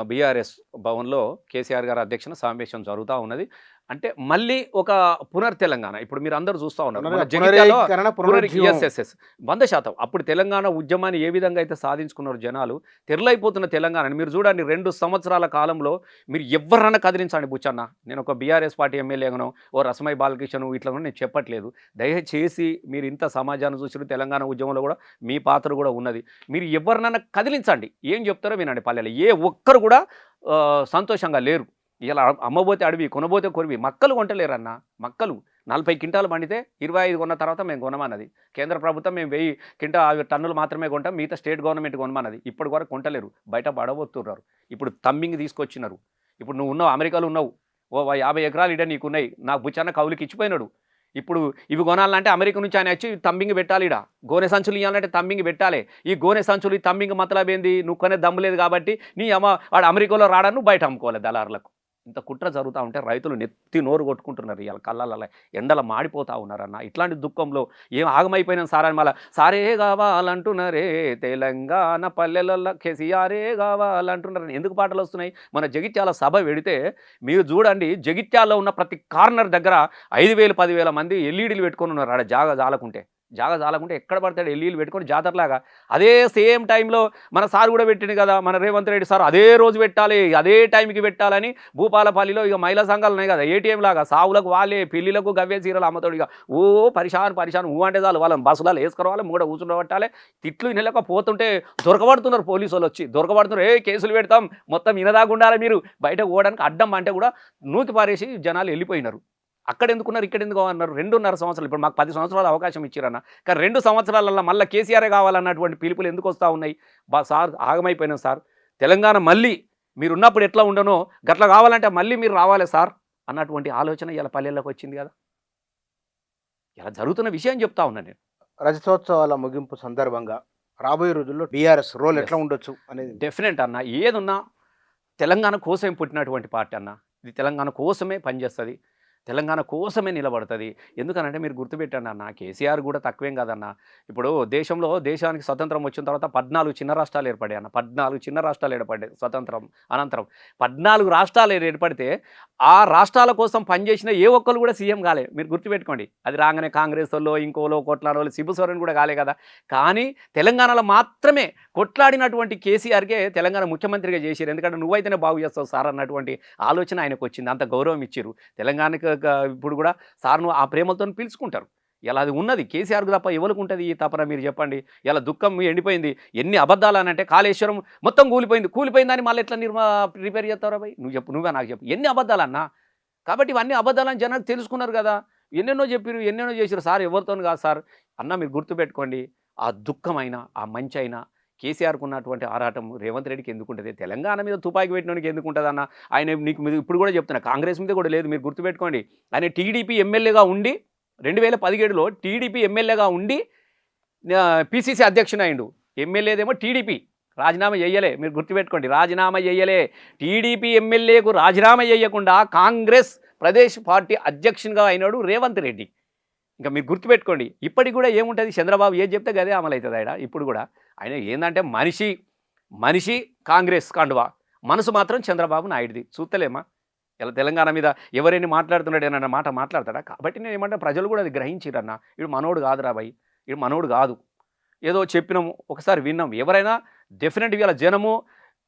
బీఆర్ఎస్ భవన్లో కేసీఆర్ గారి అధ్యక్షన సమావేశం జరుగుతూ ఉన్నది అంటే మళ్ళీ ఒక పునర్ తెలంగాణ ఇప్పుడు మీరు అందరూ చూస్తూ ఉన్నారు మన పునరీకరణ, పునరుజ్జీవం. ఎస్ 100%. అప్పుడు తెలంగాణ ఉద్యమాన్ని ఏ విధంగా అయితే సాధించుకున్నారు జనాలు, తెరలైపోతున్న తెలంగాణని మీరు చూడండి. 2 సంవత్సరాల కాలంలో మీరు ఎవరన్నా కదిలించండి బుచ్చన్న. నేను ఒక బీఆర్ఎస్ పార్టీ ఎమ్మెల్యేగానో ఓ రసమై బాలకృష్ణ ఇట్లా కూడా నేను చెప్పట్లేదు. దయచేసి మీరు ఇంత సమాజాన్ని చూసిన తెలంగాణ ఉద్యమంలో కూడా మీ పాత్ర కూడా ఉన్నది. మీరు ఎవరినన్నా కదిలించండి, ఏం చెప్తారో వినండి. పల్లెలు ఏ ఒక్కరు కూడా సంతోషంగా లేరు. ఇలా అమ్మబోతే అడవి, కొనబోతే కొరివి. మక్కలు కొంటలేరన్న. మక్కలు 40 క్వింటాలు పండితే 25 కొన్న తర్వాత మేము కొనమన్నది కేంద్ర ప్రభుత్వం. మేము 1000 టన్నులు మాత్రమే కొంటాం, మిగతా స్టేట్ గవర్నమెంట్ కొనమన్నది. ఇప్పటి వరకు కొంటలేరు, బయట పడబోతున్నారు. ఇప్పుడు తమ్మింగ్ తీసుకొచ్చినారు. ఇప్పుడు నువ్వు ఉన్నావు, అమెరికాలో ఉన్నావు, ఓ 50 ఎకరాలు ఇడ నీకున్నాయి, నాకు బుచ్చన్న కౌలుకి ఇచ్చిపోయినాడు. ఇప్పుడు ఇవి కొనాలంటే అమెరికా నుంచి ఆయన వచ్చి తమ్మింగ్ పెట్టాలి. ఇడ గోనె సంచులు ఇవ్వాలంటే తమ్మింగ్ పెట్టాలి. ఈ గోనె సంచులు ఈ తమ్మింగ్ మతలబ్ ఏంది? నువ్వు కొనే దమ్ము లేదు కాబట్టి నీ వాడు అమెరికాలో రాడని నువ్వు బయట అమ్ముకోవాలి దళారులకు. ఇంత కుట్ర జరుగుతూ ఉంటే రైతులు నెత్తి నోరు కొట్టుకుంటున్నారు. ఇవాళ కళ్ళ ఎండల మాడిపోతూ ఉన్నారన్న. ఇట్లాంటి దుఃఖంలో ఏం ఆగమైపోయినాం సార్ అని మళ్ళీ సారే కావాలంటున్నారే తెలంగాణ పల్లెలలో కేసీఆరే కావాలంటున్నారని ఎందుకు పాటలు వస్తున్నాయి? మన జగిత్యాల సభ పెడితే మీరు చూడండి, జగిత్యాలలో ఉన్న ప్రతి కార్నర్ దగ్గర 5,000 10,000 మంది ఎల్ఈడీలు పెట్టుకొని ఉన్నారు. ఆడ జాగా జాలకుంటే ఎక్కడ పడతాడు ఎల్ఈడీలు పెట్టుకొని జాతరలాగా. అదే సేమ్ టైంలో మన సార్ కూడా పెట్టింది కదా, మన రేవంత్ రెడ్డి సార్ అదే రోజు పెట్టాలి, అదే టైంకి పెట్టాలని భూపాలపల్లిలో ఇక మహిళా సంఘాలు ఉన్నాయి కదా, ఏటీఎం లాగా సావులకు వాళ్ళే, పెళ్లిలకు గవ్వే చీరలు అమ్మతోడు. ఇక ఓ పరిశాన్ ఊ అంటే చాలు వాళ్ళని బస్సులలో వేసుకోవాలి, మూడ కూర్చుండబట్టాలి. తిట్లు నెలక పోతుంటే దొరకబడుతున్నారు పోలీసు వాళ్ళు వచ్చి, దొరకబడుతున్నారు. కేసులు పెడతాం, మొత్తం వినదాగుండాలి మీరు, బయటకు పోవడానికి అడ్డం అంటే కూడా నూకి పారేసి జనాలు వెళ్ళిపోయినారు. అక్కడ ఎందుకున్నారు, ఇక్కడ ఎందుకు అన్నారు? 2.5 సంవత్సరాలు. ఇప్పుడు మాకు 10 సంవత్సరాలు అవకాశం ఇచ్చారన్న, కానీ 2 సంవత్సరాలలో మళ్ళీ కేసీఆరే కావాలన్నటువంటి పిలుపులు ఎందుకు వస్తూ ఉన్నాయి? సార్ ఆగమైపోయినాం సార్, తెలంగాణ మళ్ళీ మీరున్నప్పుడు ఎట్లా ఉండనో గట్లా కావాలంటే మళ్ళీ మీరు రావాలి సార్ అన్నటువంటి ఆలోచన ఇలా పల్లెల్లోకి వచ్చింది కదా. ఇలా జరుగుతున్న విషయం చెప్తా ఉన్నాను నేను. రజతోత్సవాల ముగింపు సందర్భంగా రాబోయే రోజుల్లో బీఆర్ఎస్ రోల్ ఎట్లా ఉండొచ్చు అనేది డెఫినెట్ అన్న. ఏదున్నా తెలంగాణ కోసం పుట్టినటువంటి పార్టీ అన్న. ఇది తెలంగాణ కోసమే పనిచేస్తుంది, తెలంగాణ కోసమే నిలబడుతుంది. ఎందుకనంటే మీరు గుర్తుపెట్టండి అన్న, కేసీఆర్ కూడా తక్కువేం కాదన్న. ఇప్పుడు దేశానికి స్వతంత్రం వచ్చిన తర్వాత 14 చిన్న రాష్ట్రాలు ఏర్పడాయి అన్న. 14 చిన్న రాష్ట్రాలు ఏర్పడ్డాయి స్వతంత్రం అనంతరం. 14 రాష్ట్రాలు ఏర్పడితే ఆ రాష్ట్రాల కోసం పనిచేసిన ఏ ఒక్కరు కూడా సీఎం కాలే. మీరు గుర్తుపెట్టుకోండి. అది రాగానే కాంగ్రెస్ వాళ్ళు ఇంకోలో కొట్లాడోళ్ళు శిబు సోరెన్ కూడా కాలే కదా. కానీ తెలంగాణలో మాత్రమే కొట్లాడినటువంటి కేసీఆర్కే తెలంగాణ ముఖ్యమంత్రిగా చేశారు. ఎందుకంటే నువ్వైతేనే బాగు చేస్తావు సార్ అన్నటువంటి ఆలోచన ఆయనకు వచ్చింది. అంత గౌరవం ఇచ్చారు. తెలంగాణకు ఇప్పుడు కూడా సార్ను ఆ ప్రేమలతో పిలుచుకుంటారు. ఇలా అది ఉన్నది కేసీఆర్కు తప్ప ఎవరికి ఉంటుంది ఈ తపన? మీరు చెప్పండి. ఇలా దుఃఖం ఎండిపోయింది. ఎన్ని అబద్ధాలు అనంటే కాళేశ్వరం మొత్తం కూలిపోయిందని మళ్ళీ ఎట్లా రిపేర్ చేస్తారా భయ్? నువ్వే నాకు చెప్పు. ఎన్ని అబద్ధాలు అన్నా? కాబట్టి ఇవన్నీ అబద్ధాలని జనాలు తెలుసుకున్నారు కదా. ఎన్నెన్నో చెప్పారు, ఎన్నెన్నో చేశారు. సార్ ఎవరితో కాదు సార్ అన్న. మీరు గుర్తుపెట్టుకోండి, ఆ దుఃఖమైనా ఆ మంచి అయినా కేసీఆర్కు ఉన్నటువంటి ఆరాటం రేవంత్ రెడ్డికి ఎందుకుంటుంది? తెలంగాణ మీద తుపాకి పెట్టినోనికి ఎందుకుంటుంది అన్న? ఆయన నీకు ఇప్పుడు కూడా చెప్తున్నా, కాంగ్రెస్ మీద కూడా లేదు. మీరు గుర్తుపెట్టుకోండి, ఆయన టీడీపీ ఎమ్మెల్యేగా ఉండి 2017లో టీడీపీ ఎమ్మెల్యేగా ఉండి పిసిసి అధ్యక్షుడు అయిండు. ఎమ్మెల్యేదేమో టీడీపీ రాజీనామా చేయలే. మీరు గుర్తుపెట్టుకోండి, రాజీనామా చేయలే. టీడీపీ ఎమ్మెల్యేకు రాజీనామా చేయకుండా కాంగ్రెస్ ప్రదేశ్ పార్టీ అధ్యక్షునిగా అయినాడు రేవంత్ రెడ్డి. ఇంకా మీరు గుర్తుపెట్టుకోండి. ఇప్పటికి కూడా ఏముంటుంది, చంద్రబాబు ఏది చెప్తే గదే అమలు అవుతుంది. ఆయన ఇప్పుడు కూడా ఆయన ఏంటంటే మనిషి కాంగ్రెస్ కండువా, మనసు మాత్రం చంద్రబాబు నాయుడుది. చూస్తలేమా ఇలా తెలంగాణ మీద ఎవరైనా మాట్లాడుతున్నాడు అన్న మాట మాట్లాడతాడా? కాబట్టి నేను ఏమంటే ప్రజలు కూడా అది గ్రహించిరన్న. ఇడు మనోడు కాదురా భయ్, ఇడు మనోడు కాదు. ఏదో చెప్పినాము, ఒకసారి విన్నాం. ఎవరైనా డెఫినెట్గా ఇలా జనము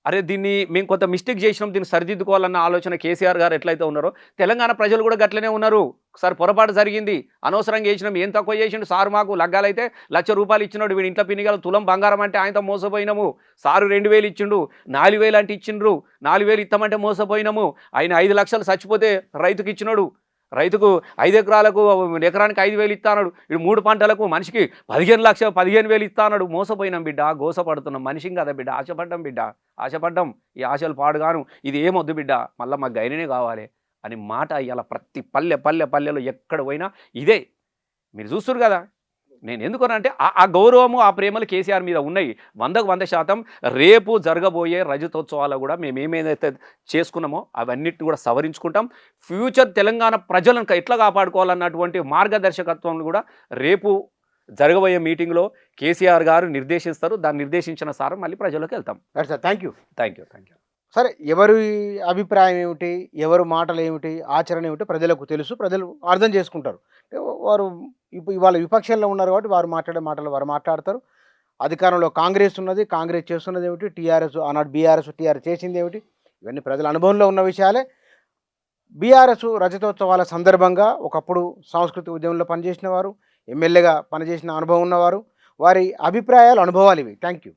అరే దీన్ని మేము కొంత మిస్టేక్ చేసినాం, దీన్ని సరిదిద్దుకోవాలన్న ఆలోచన కేసీఆర్ గారు ఎట్లయితే ఉన్నారో తెలంగాణ ప్రజలు కూడా గట్లనే ఉన్నారు. ఒకసారి పొరపాటు జరిగింది, అనవసరంగా చేసినాం, ఏం తక్కువ చేసిండు సారు. మాకు లగ్గాలైతే ₹1,00,000 ఇచ్చినాడు, వీడి ఇంట్లో పిన్నిగల తులం బంగారం అంటే ఆయనతో మోసపోయినాము. సారు 2,000 ఇచ్చిండు, 4,000 అంటే ఇచ్చిండ్రు. 4,000 ఇస్తామంటే మోసపోయినాము. ఆయన 5 లక్షలు చచ్చిపోతే రైతుకి ఇచ్చినాడు. రైతుకు 5 ఎకరాలకు ఎకరానికి 5,000 ఇస్తాడు. ఇటు 3 పంటలకు మనిషికి 15,000 ఇస్తాడు. మోసపోయినాం బిడ్డ, గోసపడుతున్నాం. మనిషిం కదా బిడ్డ, ఆశపడ్డాం బిడ్డ, ఆశపడ్డాం. ఈ ఆశలు పాడుగాను, ఇది ఏమొద్దు బిడ్డ, మళ్ళీ మాకు గైననే కావాలి అని మాట ఇలా ప్రతి పల్లెలో ఎక్కడ పోయినా ఇదే మీరు చూస్తున్నారు కదా. నేను ఎందుకనంటే ఆ గౌరవము ఆ ప్రేమలు కేసీఆర్ మీద ఉన్నాయి 100% రేపు జరగబోయే రజతోత్సవాలు కూడా మేము ఏమేదైతే చేసుకున్నామో అవన్నిటిని కూడా సవరించుకుంటాం. ఫ్యూచర్ తెలంగాణ ప్రజలను ఎట్లా కాపాడుకోవాలన్నటువంటి మార్గదర్శకత్వం కూడా రేపు జరగబోయే మీటింగ్లో కేసీఆర్ గారు నిర్దేశిస్తారు. దాన్ని నిర్దేశించిన సార్ మళ్ళీ ప్రజలకు వెళ్తాం. Thank you. సరే ఎవరి అభిప్రాయం ఏమిటి, ఎవరి మాటలు ఏమిటి, ఆచరణ ఏమిటి ప్రజలకు తెలుసు. ప్రజలు అర్థం చేసుకుంటారు. అంటే వారు ఇవాళ విపక్షంలో ఉన్నారు కాబట్టి వారు మాట్లాడే మాటలు వారు మాట్లాడతారు. అధికారంలో కాంగ్రెస్ ఉన్నది. కాంగ్రెస్ చేస్తున్నది ఏమిటి, టీఆర్ఎస్ ఆనాడు బీఆర్ఎస్, టీఆర్ఎస్ చేసింది ఏమిటి, ఇవన్నీ ప్రజల అనుభవంలో ఉన్న విషయాలే. బీఆర్ఎస్ రజతోత్సవాల సందర్భంగా ఒకప్పుడు సాంస్కృతిక ఉద్యమంలో పనిచేసిన వారు, ఎమ్మెల్యేగా పనిచేసిన అనుభవం ఉన్నవారు, వారి అభిప్రాయాలు, అనుభవాలు ఇవి. Thank you.